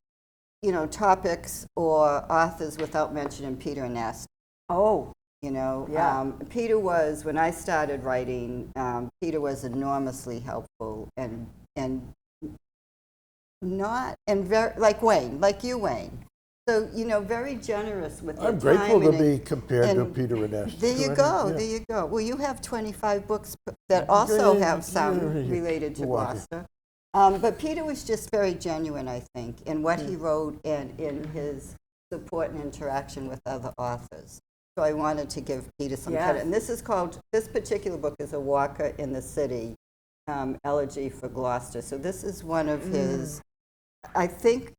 Speaker 4: topics or authors without mentioning Peter and Nast.
Speaker 3: Oh, Yeah.
Speaker 4: Peter was, when I started writing, Peter was enormously helpful and very, like you, Wayne. So, very generous with your
Speaker 2: I'm
Speaker 4: time.
Speaker 2: grateful to
Speaker 4: and
Speaker 2: be compared to
Speaker 4: and
Speaker 2: Peter and Esther.
Speaker 4: There you
Speaker 2: Go
Speaker 4: go,
Speaker 2: ahead, yeah.
Speaker 4: there you go. Well, you have 25 books that also have some related to
Speaker 2: Go on.
Speaker 4: Gloucester. But Peter was just very genuine, I think, in what he wrote and in his support and interaction with other authors. So I wanted to give Peter some
Speaker 3: Yes.
Speaker 4: credit. And this particular book is A Walker in the City, Elegy for Gloucester. So this is one of his, I think,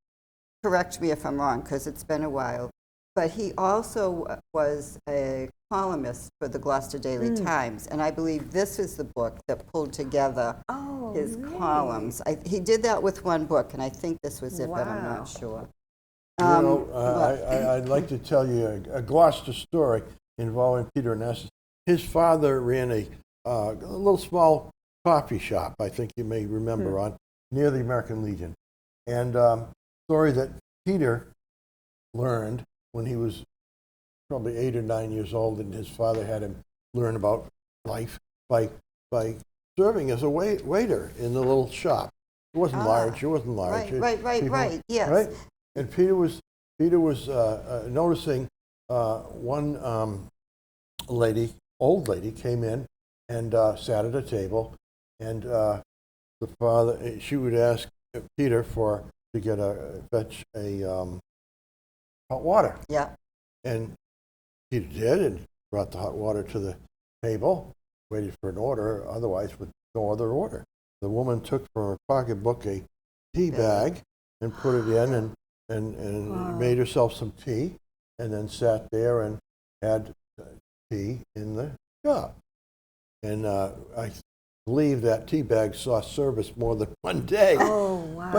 Speaker 4: correct me if I'm wrong, because it's been a while, but he also was a columnist for the Gloucester Daily Times. And I believe this is the book that pulled together his columns. He did that with one book, and I think this was it, but I'm
Speaker 3: Wow.
Speaker 4: not sure.
Speaker 2: I'd like to tell you a Gloucester story involving Peter and Esther. His father ran a little small coffee shop, I think you may remember, on near the American Legion. And story that Peter learned when he was probably 8 or 9 years old, and his father had him learn about life by serving as a waiter in the little shop. It wasn't large. It wasn't large.
Speaker 4: Right. Yes.
Speaker 2: Right. And Peter was noticing one old lady came in and sat at a table, and the father, she would ask Peter to fetch a hot water.
Speaker 4: Yeah.
Speaker 2: And Peter did, and brought the hot water to the table, waited for an order, otherwise with no other order. The woman took from her pocketbook a tea bag and put it in and made herself some tea, and then sat there and had tea in the shop. And I believe that tea bag saw service more than one day.
Speaker 3: Oh, wow.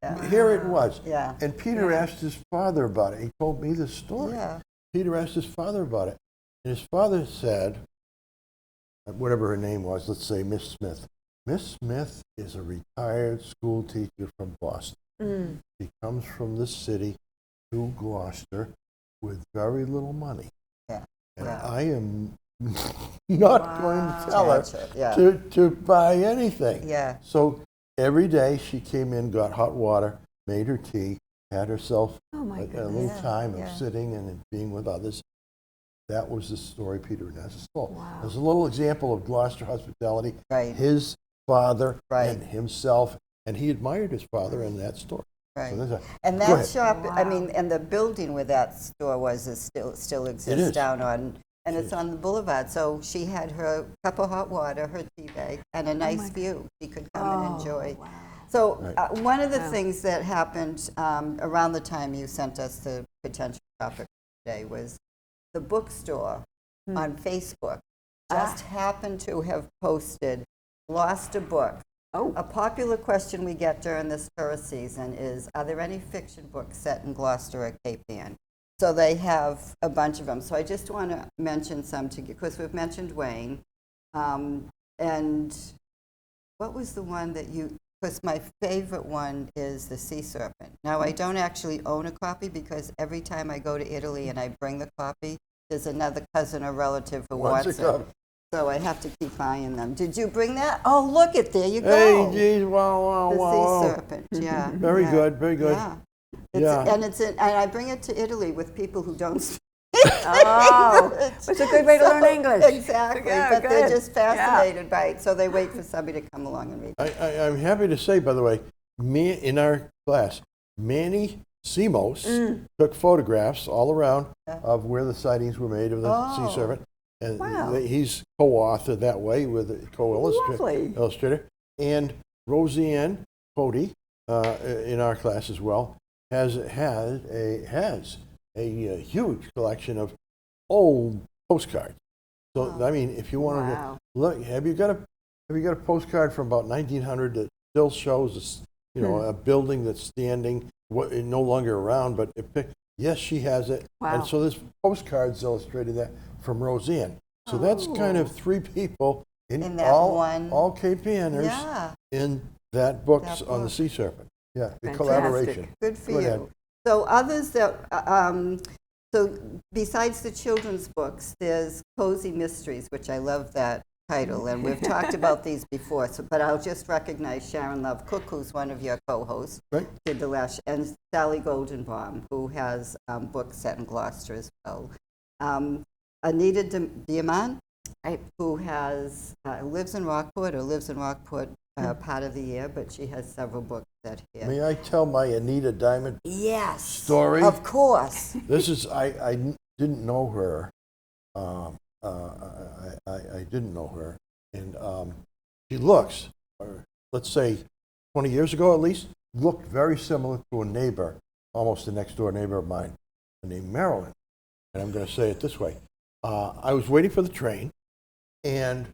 Speaker 2: But here it was.
Speaker 4: Yeah.
Speaker 2: And Peter asked his father about it. He told me the story.
Speaker 4: Yeah.
Speaker 2: Peter asked his father about it. And his father said, whatever her name was, let's say Miss Smith. Miss Smith is a retired school teacher from Boston. She comes from the city to Gloucester with very little money.
Speaker 4: Yeah.
Speaker 2: And I am not going to tell her
Speaker 4: Yeah.
Speaker 2: to buy anything.
Speaker 4: Yeah.
Speaker 2: So every day she came in, got hot water, made her tea, had herself a little time of sitting and being with others. That was the story Peter and Nessa told.
Speaker 3: Wow.
Speaker 2: There's a little example of Gloucester hospitality.
Speaker 4: Right.
Speaker 2: His father
Speaker 4: Right.
Speaker 2: and himself, and he admired his father in that story.
Speaker 4: Right.
Speaker 2: So
Speaker 4: and
Speaker 2: go
Speaker 4: that
Speaker 2: ahead.
Speaker 4: shop, I
Speaker 3: Wow.
Speaker 4: mean, and the building where that store was is still exists
Speaker 2: is.
Speaker 4: down on, and it's on the boulevard. So she had her cup of hot water, her tea bag, and a nice view. She could come and enjoy.
Speaker 3: Wow.
Speaker 4: So
Speaker 2: Right.
Speaker 4: one of the things that happened around the time you sent us the potential topic today was the bookstore on Facebook just happened to have posted Gloucester books.
Speaker 3: Oh.
Speaker 4: A popular question we get during this tourist season is, are there any fiction books set in Gloucester or Cape Ann? So they have a bunch of them. So I just want to mention some, because we've mentioned Wayne. And what was the one that because my favorite one is The Sea Serpent. Now, I don't actually own a copy because every time I go to Italy and I bring the copy, there's another cousin or relative who wants it. So I have to keep buying them. Did you bring that? Oh, look it, there you go.
Speaker 2: Hey, geez, wow.
Speaker 4: The Sea Serpent, yeah.
Speaker 2: Very good, very good.
Speaker 4: Yeah. And I bring it to Italy with people who don't speak.
Speaker 3: Oh, it's a good way to learn English.
Speaker 4: Exactly,
Speaker 3: Yeah,
Speaker 4: but they're
Speaker 3: good.
Speaker 4: just fascinated by it, so they wait for somebody to come along and read it.
Speaker 2: I'm happy to say, by the way, in our class, Manny Simos took photographs all around of where the sightings were made of the Sea Serpent. And he's co-authored that way with a co-illustrator. And Roseanne Cody, in our class as well, has a huge collection of old postcards. So I mean, if you wanted to look, have you got a postcard from about 1900 that still shows a building that's standing, no longer around, but yes, she has it.
Speaker 3: Wow.
Speaker 2: And so this postcard's illustrating that from Roseanne. So that's kind of three people in
Speaker 4: that one.
Speaker 2: all Cape Anners in that book on the Sea Serpent. Yeah, the
Speaker 3: Fantastic.
Speaker 2: collaboration.
Speaker 4: Good for
Speaker 2: Go
Speaker 4: you.
Speaker 2: ahead.
Speaker 4: So others that, so besides the children's books, there's Cozy Mysteries, which I love that title, and we've talked about these before, but I'll just recognize Sharon Love Cook, who's one of your co-hosts, did the last, and Sally Goldenbaum, who has books set in Gloucester as well. Anita Diamant, who lives in Rockport part of the year, but she has several books set here.
Speaker 2: May I tell my Anita Diamond story?
Speaker 4: Of course.
Speaker 2: This is, I didn't know her. I didn't know her. And she looks, let's say 20 years ago at least, looked very similar to a neighbor, almost a next door neighbor of mine, named Marilyn. And I'm going to say it this way. I was waiting for the train and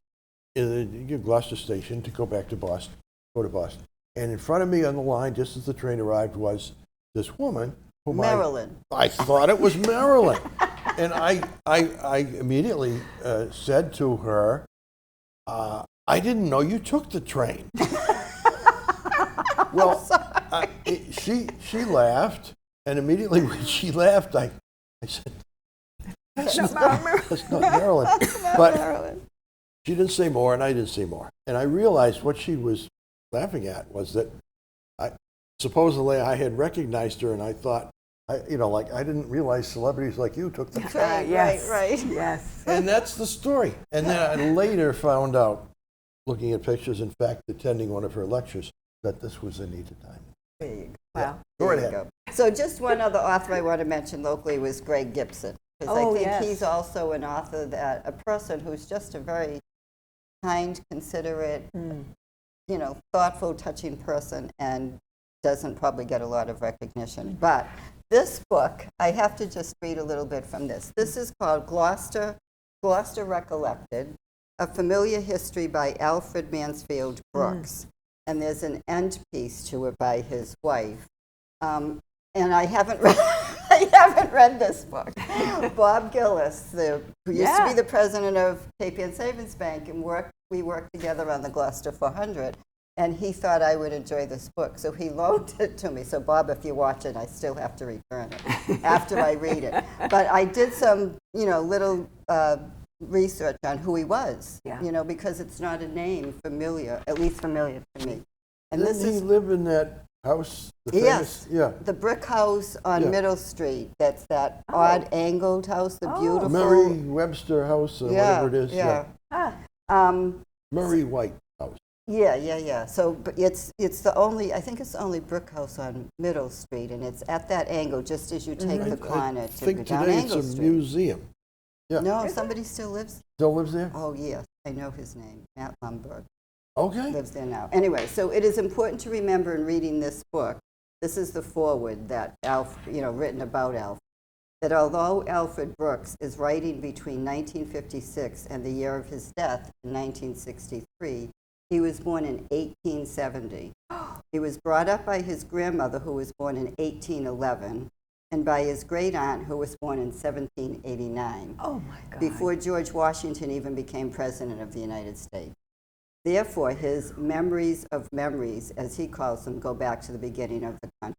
Speaker 2: in the Gloucester station to go back to Boston, And in front of me on the line, just as the train arrived, was this woman whom
Speaker 4: Marilyn.
Speaker 2: I thought it was Marilyn. And I immediately said to her, I didn't know you took the train. Well, she laughed, and immediately when she laughed, I said, that's not Marilyn. she didn't say more, and I didn't say more. And I realized what she was laughing at was that supposedly I had recognized her, and I thought, I didn't realize celebrities like you took the
Speaker 4: Right,
Speaker 3: Yes.
Speaker 4: right.
Speaker 3: Yes.
Speaker 2: And that's the story. And then I later found out, looking at pictures, in fact, attending one of her lectures, that this was Anita Diamond.
Speaker 4: There you go.
Speaker 3: Wow.
Speaker 2: Go right
Speaker 4: There you
Speaker 2: ahead.
Speaker 4: go. So just one other author I want to mention locally was Greg Gibson. Because I
Speaker 3: Oh,
Speaker 4: think
Speaker 3: yes.
Speaker 4: he's also an author that, a person who's just a very kind, considerate, thoughtful, touching person, and doesn't probably get a lot of recognition. But this book, I have to just read a little bit from this. This is called Gloucester Recollected, A Familiar History by Alfred Mansfield Brooks. And there's an end piece to it by his wife. And I haven't read this book. Bob Gillis, who used to be the president of Cape Ann Savings Bank, and we worked together on the Gloucester 400. And he thought I would enjoy this book, so he loaned it to me. So Bob, if you watch it, I still have to return it after I read it. But I did some, little research on who he was, because it's not a name familiar, at least familiar to me. And
Speaker 2: Didn't he live in that house? The
Speaker 4: Yes,
Speaker 2: famous,
Speaker 4: the brick house on Middle Street. That's that odd angled house, the beautiful
Speaker 2: Murray Webster House, or whatever it is.
Speaker 4: Yeah.
Speaker 2: Murray White House.
Speaker 4: Yeah. So but it's the only, I think it's the only brick house on Middle Street, and it's at that angle just as you take the corner
Speaker 2: I
Speaker 4: to
Speaker 2: think
Speaker 4: go down
Speaker 2: today
Speaker 4: Angle
Speaker 2: it's a
Speaker 4: Street.
Speaker 2: museum. Yeah.
Speaker 4: No, somebody still lives.
Speaker 2: Still lives there?
Speaker 4: Oh yes, I know his name. Matt Lumberg
Speaker 2: Okay.
Speaker 4: lives there now. Anyway, so it is important to remember in reading this book. This is the foreword that written about Alf. That although Alfred Brooks is writing between 1956 and the year of his death in 1963, he was born in 1870. He was brought up by his grandmother, who was born in 1811, and by his great aunt, who was born in 1789.
Speaker 3: Oh my God.
Speaker 4: Before George Washington even became president of the United States. Therefore, his memories of memories, as he calls them, go back to the beginning of the country.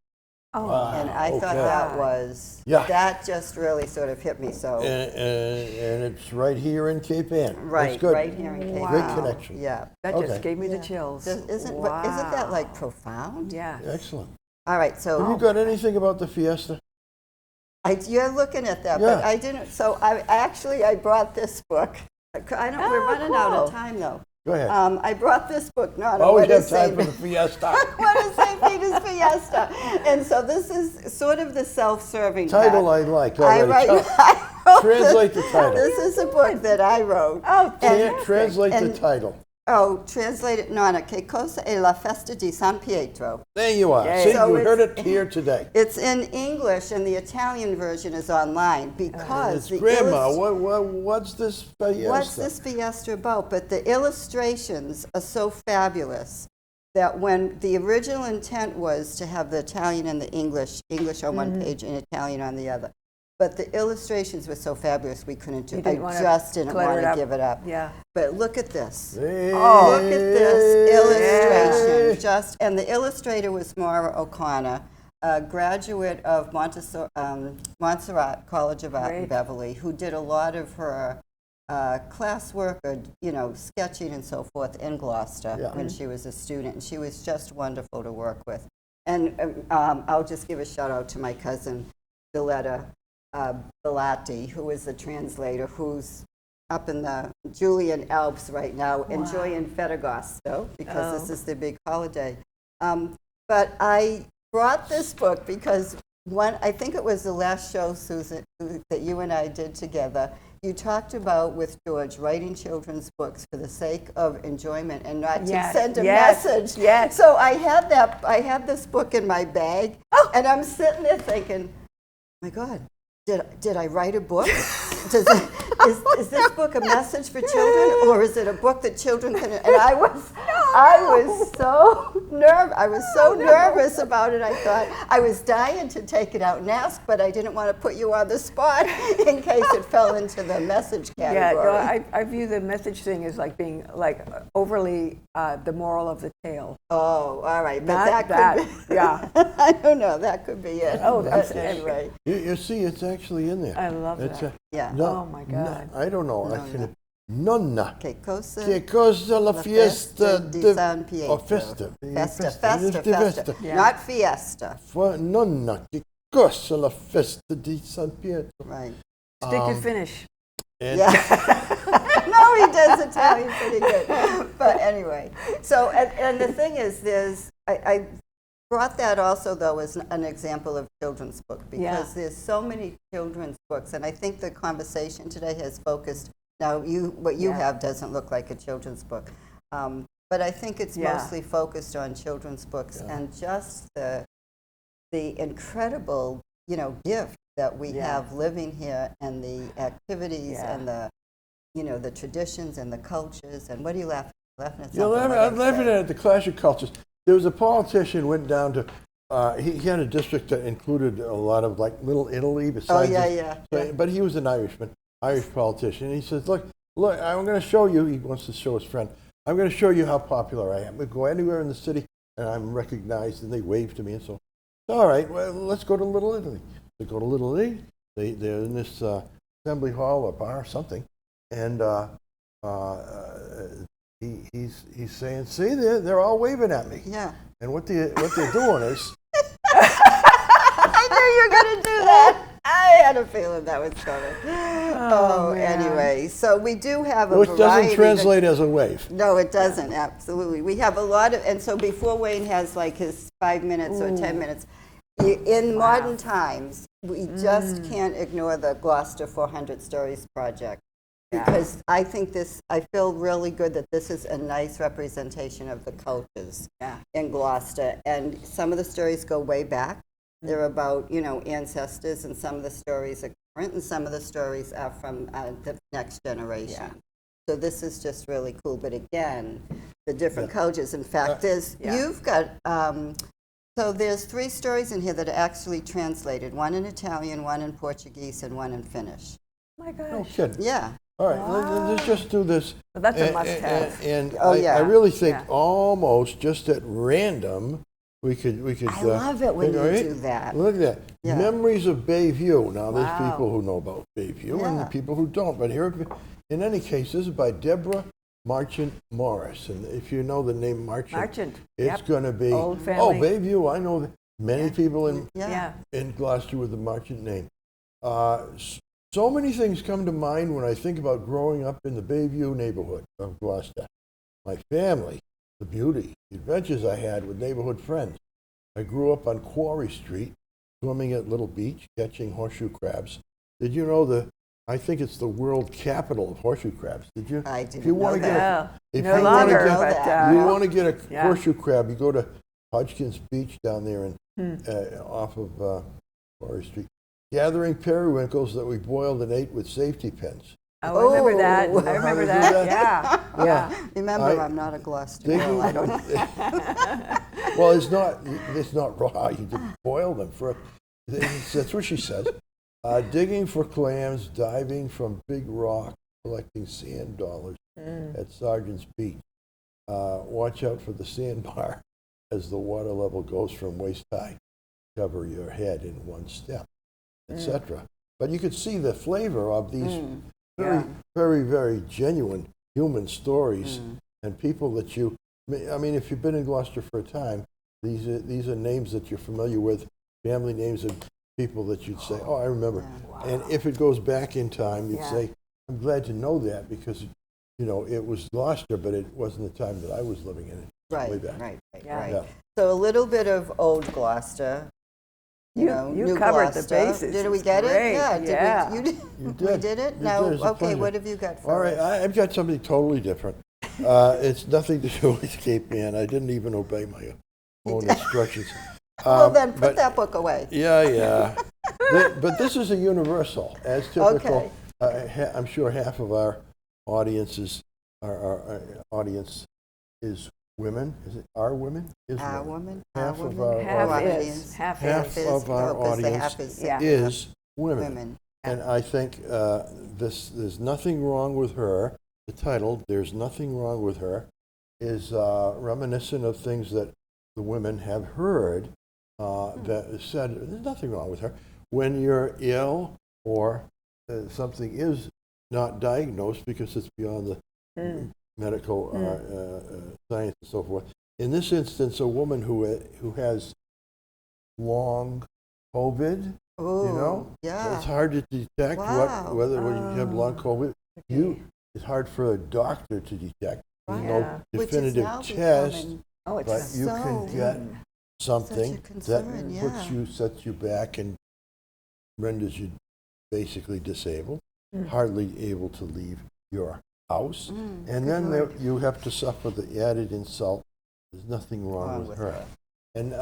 Speaker 3: Oh,
Speaker 4: And I thought that was, that just really sort of hit me. So
Speaker 2: And it's right here in Cape Ann.
Speaker 4: right,
Speaker 2: That's good.
Speaker 4: right here in Cape
Speaker 2: Great
Speaker 4: Ann.
Speaker 2: connection.
Speaker 4: Yeah.
Speaker 3: that
Speaker 2: Okay.
Speaker 3: just gave me the
Speaker 4: Yeah.
Speaker 3: chills.
Speaker 4: Isn't that like profound?
Speaker 3: Yeah.
Speaker 2: Excellent.
Speaker 4: All right, so
Speaker 2: Have you got anything about the Fiesta?
Speaker 4: you're looking at that,
Speaker 2: Yeah.
Speaker 4: but I didn't. So I brought this book. We're running out of time though.
Speaker 2: Go ahead.
Speaker 4: I brought this book. No,
Speaker 2: Always
Speaker 4: what
Speaker 2: have
Speaker 4: is
Speaker 2: time
Speaker 4: St.
Speaker 2: for the Fiesta.
Speaker 4: What is St. Peter's Fiesta? And so this is sort of the self-serving
Speaker 2: Title
Speaker 4: part.
Speaker 2: I like
Speaker 4: I
Speaker 2: already.
Speaker 4: wrote
Speaker 2: Translate the title.
Speaker 4: This is a book that I wrote.
Speaker 3: Oh,
Speaker 2: Translate the
Speaker 4: And-
Speaker 2: title.
Speaker 4: Translate it. Nonna, che cosa è la festa di San Pietro?
Speaker 2: There you are.
Speaker 3: Yay.
Speaker 2: See,
Speaker 4: So
Speaker 2: you heard
Speaker 4: it's-
Speaker 2: it here today.
Speaker 4: It's in English, and the Italian version is online because
Speaker 2: It's
Speaker 4: the
Speaker 2: Grandma. What's this Fiesta?
Speaker 4: What's this Fiesta about? But the illustrations are so fabulous that when the original intent was to have the Italian and the English on one page and Italian on the other. But the illustrations were so fabulous we couldn't do
Speaker 3: You
Speaker 4: it.
Speaker 3: didn't
Speaker 4: I
Speaker 3: wanna
Speaker 4: just didn't
Speaker 3: clutter
Speaker 4: want
Speaker 3: it
Speaker 4: to
Speaker 3: up.
Speaker 4: give it up.
Speaker 3: Yeah.
Speaker 4: But look at this.
Speaker 2: Hey.
Speaker 4: Look at this illustration. And the illustrator was Maura O'Connor, a graduate of Montserrat College of Art in
Speaker 3: Great.
Speaker 4: Beverly, who did a lot of her classwork or sketching and so forth in Gloucester when she was a student. And she was just wonderful to work with. And I'll just give a shout out to my cousin, Villetta Belatti, who is the translator, who's up in the Julian Alps right now, enjoying Ferragosto, because this is the big holiday. But I brought this book because I think it was the last show, Susan, that you and I did together. You talked about, with George, writing children's books for the sake of enjoyment and not to send a message.
Speaker 3: Yes.
Speaker 4: So I had this book in my bag, and I'm sitting there thinking, my God, did I write a book? Is this book a message for children, or is it a book that children can? And I was so nervous about it. I thought I was dying to take it out and ask, but I didn't want to put you on the spot in case it fell into the message category.
Speaker 3: Yeah, no, I view the message thing as like being like overly the moral of the tale.
Speaker 4: Oh, all right, but
Speaker 3: Not
Speaker 4: that could be.
Speaker 3: yeah.
Speaker 4: I don't know. That could be it.
Speaker 3: Oh,
Speaker 4: But
Speaker 3: that's
Speaker 4: anyway.
Speaker 2: You see, it's actually in there.
Speaker 3: I love
Speaker 2: It's
Speaker 3: that.
Speaker 4: Yeah.
Speaker 2: No,
Speaker 3: Oh, my God.
Speaker 2: I don't know.
Speaker 4: No, no.
Speaker 2: Nonna.
Speaker 4: Che cosa?
Speaker 2: Che cosa la fiesta
Speaker 4: di San Pietro.
Speaker 2: Oh, festa.
Speaker 4: Festa.
Speaker 3: Yeah.
Speaker 4: Not fiesta.
Speaker 2: Nonna, che cosa la festa di San Pietro.
Speaker 4: Right.
Speaker 3: Stick to finish.
Speaker 2: And
Speaker 4: Yeah. No, he does Italian pretty good. But anyway, so, and the thing is, I brought that also, though, as an example of children's book, because there's so many children's books, and I think the conversation today has focused, now what you have doesn't look like a children's book, but I think it's mostly focused on children's books and just the incredible, gift that we have living here, and the activities and the the traditions and the cultures. And what are you laughing at?
Speaker 2: I'm laughing at the clash of cultures. There was a politician went down to, he had a district that included a lot of like Little Italy besides. But he was an Irishman, Irish politician. And he says, look, I'm going to show you, he wants to show his friend, I'm going to show you how popular I am. We go anywhere in the city and I'm recognized, and they wave to me. And so, all right, well, let's go to Little Italy. They go to Little Italy. They're in this assembly hall or bar or something. And he's saying, see, they're all waving at me.
Speaker 4: Yeah.
Speaker 2: And what they're doing is,
Speaker 4: I knew you were going to do that. I had a feeling that was coming. Anyway, so we do have a
Speaker 2: which
Speaker 4: variety.
Speaker 2: doesn't translate as a wave.
Speaker 4: No, it doesn't. Absolutely, we have a lot of, and so before Wayne has like his 5 minutes or 10 minutes, in modern times, we just can't ignore the Gloucester 400 Stories project. Because I think I feel really good that this is a nice representation of the cultures in Gloucester. And some of the stories go way back. They're about, ancestors, and some of the stories are current, and some of the stories are from the next generation. Yeah. So this is just really cool. But again, the different cultures. In fact, you've got, so there's 3 stories in here that are actually translated. One in Italian, one in Portuguese, and one in Finnish.
Speaker 3: Oh my gosh.
Speaker 2: No kidding.
Speaker 4: Yeah.
Speaker 2: All right, let's just do this.
Speaker 3: Well, that's a must-have.
Speaker 2: And I really think almost just at random, we could.
Speaker 4: I love it when you do that.
Speaker 2: Look at that.
Speaker 4: Yeah.
Speaker 2: Memories of Bayview. Now, there's people who know about Bayview and people who don't. But here, in any case, this is by Deborah Marchant Morris. And if you know the name Marchant, it's going to be,
Speaker 3: old family.
Speaker 2: Bayview. I know many people in Gloucester with the Marchant name. So many things come to mind when I think about growing up in the Bayview neighborhood of Gloucester. My family, the beauty, the adventures I had with neighborhood friends. I grew up on Quarry Street, swimming at Little Beach, catching horseshoe crabs. Did you know I think it's the world capital of horseshoe crabs. Did you?
Speaker 4: I didn't know that.
Speaker 2: If
Speaker 3: no
Speaker 2: you
Speaker 3: longer,
Speaker 2: want to get a horseshoe crab, you go to Hodgkins Beach down there and off of Quarry Street. Gathering periwinkles that we boiled and ate with safety pins.
Speaker 3: I remember that. I remember that. Yeah.
Speaker 4: Remember, I'm not a Gloucester girl. I don't know.
Speaker 2: Well, it's not raw. You can boil them that's what she says. Digging for clams, diving from big rock, collecting sand dollars at Sergeant's Beach. Watch out for the sandbar as the water level goes from waist high. Cover your head in one step, etc. But you could see the flavor of these very, very, very genuine human stories and people that if you've been in Gloucester for a time, these are names that you're familiar with, family names of people that you'd say, oh, I remember. Yeah. Wow. And if it goes back in time, you'd say, I'm glad to know that because, it was Gloucester, but it wasn't the time that I was living in it. Right.
Speaker 4: Yeah. So a little bit of old Gloucester. You
Speaker 3: covered
Speaker 4: Gloucester.
Speaker 3: The bases.
Speaker 4: Did we get
Speaker 3: great.
Speaker 4: it? Yeah.
Speaker 2: You did.
Speaker 4: We did it? Now, okay, what have you got for us?
Speaker 2: All right, I've got something totally different. It's nothing to do with Cape Ann. I didn't even obey my own instructions.
Speaker 4: Well, then put that book away.
Speaker 2: Yeah. But this is a universal, as typical. Okay. I'm sure half of our audience is women. Is it our women?
Speaker 4: Our women.
Speaker 2: Half
Speaker 4: our
Speaker 2: of
Speaker 4: women.
Speaker 2: our
Speaker 3: audience.
Speaker 2: Half of our audience is women. And I think there's nothing wrong with her. The title, There's Nothing Wrong with Her, is reminiscent of things that the women have heard that said, there's nothing wrong with her. When you're ill or something is not diagnosed because it's beyond the medical science and so forth. In this instance, a woman who has long COVID,
Speaker 4: yeah.
Speaker 2: it's hard to detect whether when you have long COVID. It's hard for a doctor to detect. There's no definitive test, but you can get something that sets you back and renders you basically disabled, hardly able to leave your house, and then you have to suffer the added insult. There's nothing wrong with her. And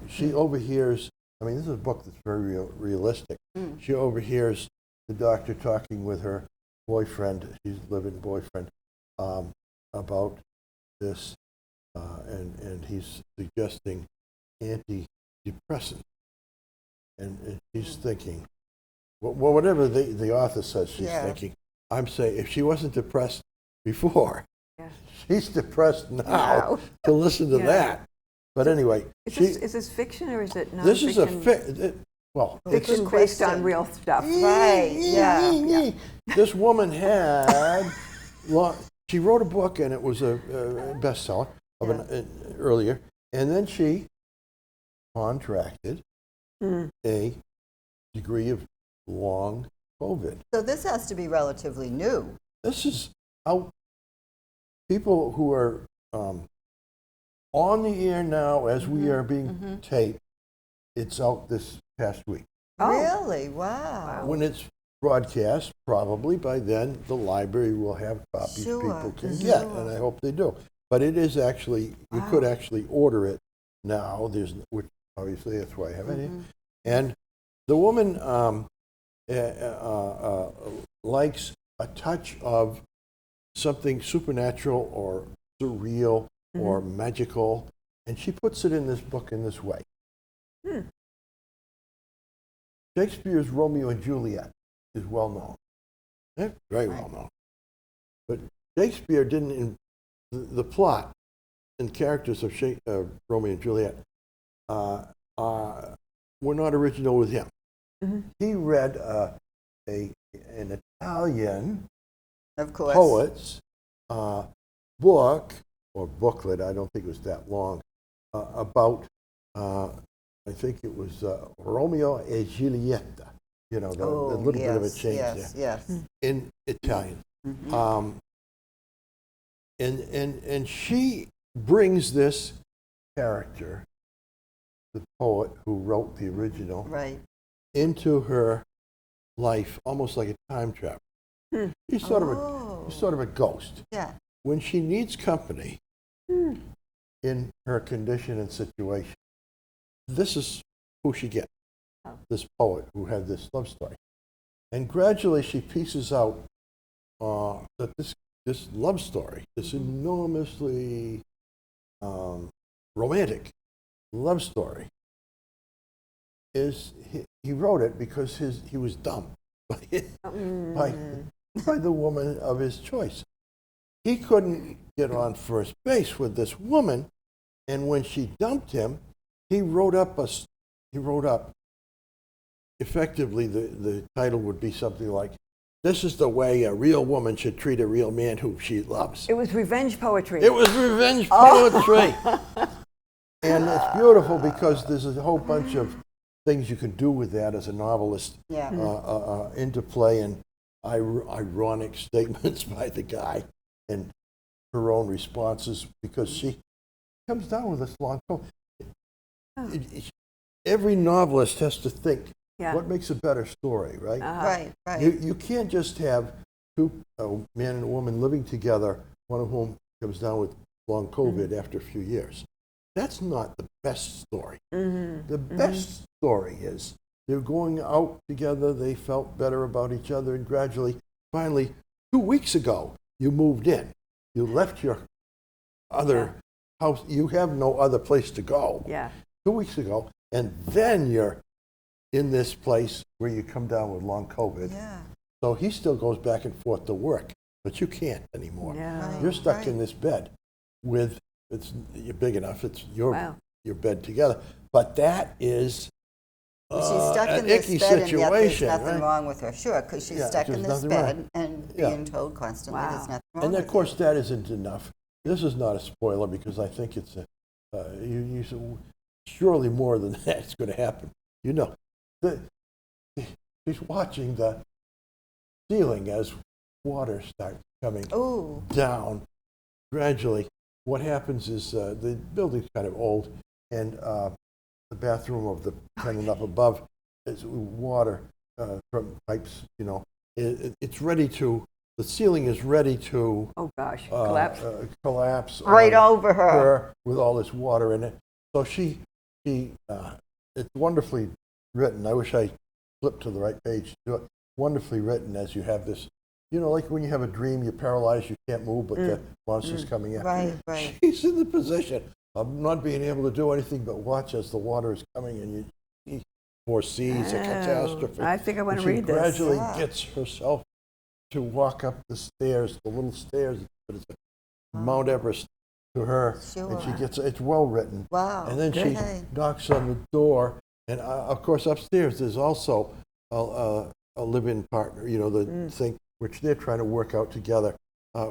Speaker 2: she overhears, I mean, this is a book that's very realistic. She overhears the doctor talking with her boyfriend, she's living boyfriend, about this, and he's suggesting antidepressant. And she's thinking, well, whatever the author says she's thinking, I'm saying if she wasn't depressed before, she's depressed now to listen to that. But anyway,
Speaker 3: is this fiction or is it nonfiction?
Speaker 2: This is
Speaker 3: fiction based on real stuff.
Speaker 4: Right, yeah.
Speaker 2: This woman had, she wrote a book and it was a bestseller earlier, and then she contracted a degree of long COVID.
Speaker 4: So this has to be relatively new.
Speaker 2: This is how people who are on the air now as we are being taped, it's out this past week.
Speaker 4: Really? Wow.
Speaker 2: When it's broadcast, probably by then the library will have copies people can get, and I hope they do. But it is actually, you could actually order it now, which obviously that's why I have it. And the woman likes a touch of something supernatural or surreal or magical, and she puts it in this book in this way. Shakespeare's Romeo and Juliet is well known, very well known. But Shakespeare didn't, the plot and characters of Romeo and Juliet were not original with him. He read an Italian poet's book, or booklet, I don't think it was that long, about, I think it was Romeo e Giulietta, the little bit of a change there, in Italian. And she brings this character, the poet who wrote the original, into her life, almost like a time travel. He's sort of a ghost. When she needs company in her condition and situation, this is who she gets. This poet who had this love story, and gradually she pieces out that this love story, this enormously romantic love story, he wrote it because he was dumped by the woman of his choice. He couldn't get on first base with this woman, and when she dumped him, he wrote up effectively the title would be something like, "This is the way a real woman should treat a real man who she loves."
Speaker 3: It was revenge poetry.
Speaker 2: It was revenge poetry. And it's beautiful because there's a whole bunch of things you can do with that as a novelist into play, and ironic statements by the guy and her own responses, because she comes down with this long poem. Every novelist has to think, what makes a better story, right?
Speaker 4: Right.
Speaker 2: You can't just have a man and a woman living together, one of whom comes down with long COVID after a few years. That's not the best story. The best story is they're going out together, they felt better about each other, and gradually, finally, 2 weeks ago, you moved in. You left your other house. You have no other place to go. 2 weeks ago, and then you're in this place where you come down with long COVID. So he still goes back and forth to work, but you can't anymore. You're stuck in this bed with, you're big enough, it's your bed together. But that is
Speaker 4: She's stuck in
Speaker 2: an
Speaker 4: this
Speaker 2: icky
Speaker 4: bed, and yet there's
Speaker 2: situation,
Speaker 4: nothing
Speaker 2: right?
Speaker 4: wrong with her. Sure, because she's
Speaker 2: Yeah,
Speaker 4: stuck in
Speaker 2: there's
Speaker 4: this
Speaker 2: nothing wrong.
Speaker 4: bed and
Speaker 2: Yeah.
Speaker 4: being told constantly
Speaker 3: Wow.
Speaker 4: there's nothing wrong
Speaker 2: And
Speaker 4: with
Speaker 2: of course,
Speaker 4: you.
Speaker 2: that isn't enough. This is not a spoiler because I think it's you said, surely more than that's going to happen. You know, she's watching the ceiling as water starts coming
Speaker 4: Ooh,
Speaker 2: down gradually. What happens is the building's kind of old, and the bathroom of the tenant up above is water from pipes. You know, it's ready to. The ceiling is ready to
Speaker 3: Oh gosh, collapse.
Speaker 2: collapse
Speaker 4: right
Speaker 2: on
Speaker 4: over her.
Speaker 2: with all this water in it. So it's wonderfully written. I wish I flipped to the right page to do it. Wonderfully written as you have this, you know, like when you have a dream, you're paralyzed, you can't move, but the monster's coming in.
Speaker 4: Right, right.
Speaker 2: She's in the position of not being able to do anything but watch as the water is coming, and she foresees a catastrophe.
Speaker 3: I think I want
Speaker 2: And
Speaker 3: to read
Speaker 2: She
Speaker 3: this.
Speaker 2: gradually
Speaker 4: Yeah.
Speaker 2: gets herself to walk up the stairs, the little stairs, but it's Mount Everest to her, and she
Speaker 4: Sure.
Speaker 2: gets it's well written.
Speaker 4: Wow.
Speaker 2: And then she
Speaker 4: Okay.
Speaker 2: knocks on the door, and of course upstairs there's also a live-in partner, you know, the thing which they're trying to work out together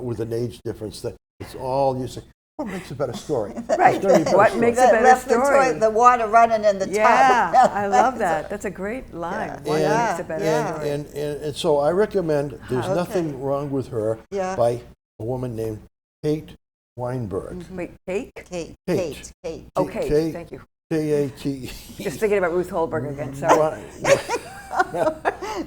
Speaker 2: with an age difference. That it's all you say. What makes a better story?
Speaker 3: Right.
Speaker 2: It's gonna be a better
Speaker 3: What
Speaker 2: story.
Speaker 3: makes a
Speaker 4: That
Speaker 3: better
Speaker 4: left
Speaker 3: story?
Speaker 4: the water running in the
Speaker 3: Yeah,
Speaker 4: tub.
Speaker 3: I love that. That's a great line.
Speaker 4: Yeah.
Speaker 3: What
Speaker 4: Yeah,
Speaker 3: makes a better
Speaker 4: yeah.
Speaker 3: story?
Speaker 2: And so I recommend There's
Speaker 4: Okay.
Speaker 2: Nothing Wrong with Her
Speaker 4: Yeah.
Speaker 2: by a woman named Kate Weinberg.
Speaker 3: Wait, cake?
Speaker 4: Kate.
Speaker 2: Kate.
Speaker 4: Kate.
Speaker 3: Oh, cake.
Speaker 2: K-
Speaker 3: Thank you.
Speaker 2: K-A-T.
Speaker 3: Just thinking about Ruth Holberg again. Sorry.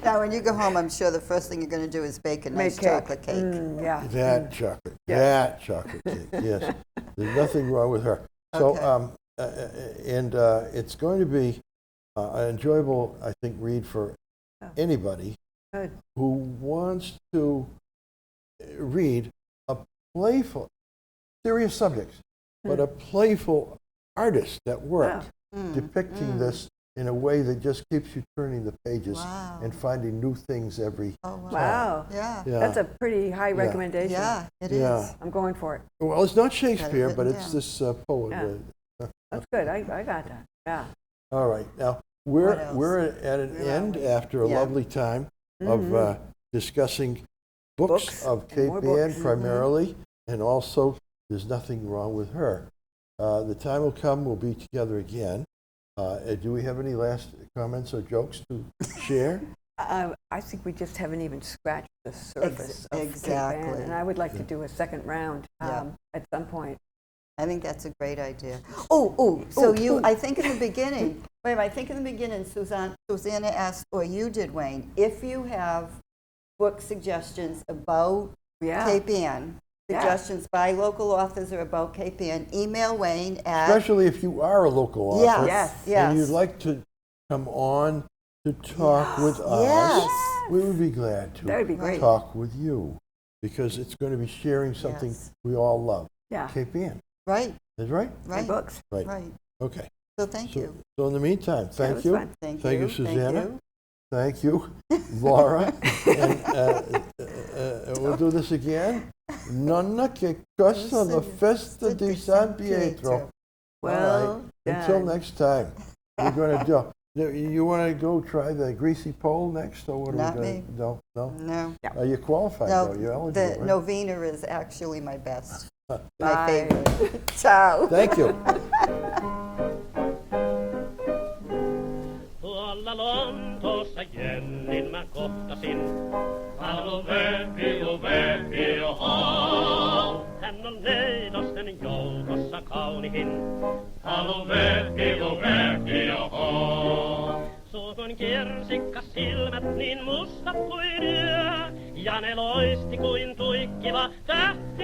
Speaker 4: Now, when you go home, I'm sure the first thing you're going to do is bake a nice
Speaker 3: Make cake.
Speaker 4: chocolate cake.
Speaker 3: Yeah.
Speaker 2: That chocolate.
Speaker 3: Yeah.
Speaker 2: That chocolate cake. Yes. There's nothing wrong with her. So,
Speaker 4: Okay.
Speaker 2: it's going to be an enjoyable, I think, read for
Speaker 3: Oh.
Speaker 2: anybody
Speaker 3: Good.
Speaker 2: who wants to read a playful, serious subjects, but a playful artist at work depicting this in a way that just keeps you turning the pages
Speaker 4: Wow.
Speaker 2: and finding new things every
Speaker 4: Oh, wow.
Speaker 3: Wow.
Speaker 4: Yeah.
Speaker 2: Yeah.
Speaker 3: That's a pretty high recommendation.
Speaker 4: Yeah, it is.
Speaker 2: Yeah.
Speaker 3: I'm going for it.
Speaker 2: Well, it's not Shakespeare,
Speaker 4: written
Speaker 2: but it's
Speaker 4: down.
Speaker 2: this poet.
Speaker 3: Yeah. That's good. I got that. Yeah.
Speaker 2: All right. Now,
Speaker 4: What else?
Speaker 2: we're at an
Speaker 4: Where are
Speaker 2: end
Speaker 4: we?
Speaker 2: after a
Speaker 4: Yeah.
Speaker 2: lovely time of discussing
Speaker 3: Books
Speaker 2: books of
Speaker 3: and
Speaker 2: Cape
Speaker 3: more
Speaker 2: Ann
Speaker 3: books.
Speaker 2: primarily, and also There's Nothing Wrong with Her. The time will come, we'll be together again. Do we have any last comments or jokes to share?
Speaker 3: I think we just haven't even scratched the surface of Cape Ann,
Speaker 4: exactly.
Speaker 3: and I would like to do a second round
Speaker 4: Yeah.
Speaker 3: at some point.
Speaker 4: I think that's a great idea. I think in the beginning, Susanna asked, or you did, Wayne, if you have book suggestions about
Speaker 3: Yeah.
Speaker 4: Cape Ann,
Speaker 3: Yeah.
Speaker 4: suggestions by local authors or about Cape Ann, email Wayne at...
Speaker 2: Especially if you are a local author
Speaker 4: Yes,
Speaker 3: Yes.
Speaker 4: yes.
Speaker 2: and you'd like to come on to talk with us,
Speaker 4: Yes.
Speaker 2: we would be glad to
Speaker 3: That would be great.
Speaker 2: talk with you because it's going to be sharing something
Speaker 4: Yes.
Speaker 2: we all love.
Speaker 3: Yeah.
Speaker 2: Cape Ann.
Speaker 4: Right,
Speaker 2: Is right?
Speaker 3: And
Speaker 4: right,
Speaker 3: books.
Speaker 2: Right.
Speaker 4: right.
Speaker 2: Okay.
Speaker 4: So thank
Speaker 2: So,
Speaker 4: you.
Speaker 2: so in the meantime,
Speaker 3: That
Speaker 2: thank
Speaker 3: was
Speaker 2: you.
Speaker 3: fun.
Speaker 4: Thank
Speaker 2: Thank you,
Speaker 4: you.
Speaker 2: Susanna.
Speaker 4: Thank you.
Speaker 2: Thank you, Laura. And we'll do this again. Nonna che cosa la festa di San Pietro.
Speaker 3: Well
Speaker 2: All right. Until
Speaker 3: done.
Speaker 2: next time, we're going to do. You want to go try the greasy pole next, or what are
Speaker 4: Not
Speaker 2: we going
Speaker 4: me.
Speaker 2: to? No, no.
Speaker 4: No,
Speaker 2: You're qualified
Speaker 4: no,
Speaker 2: though. You're eligible.
Speaker 4: the
Speaker 2: right?
Speaker 4: novena is actually my best, my
Speaker 3: Bye.
Speaker 4: favorite. Ciao.
Speaker 2: Thank you.
Speaker 1: Tuolla Lontoossa Jennin mä kohtasin. Halo Vepi, oho. Hän on neidosten joukossa kaunihin. Halo Vepi, oho. Suukon kirsikka silmät niin mustat kuin yö. Ja ne loisti kuin tuikkiva tähti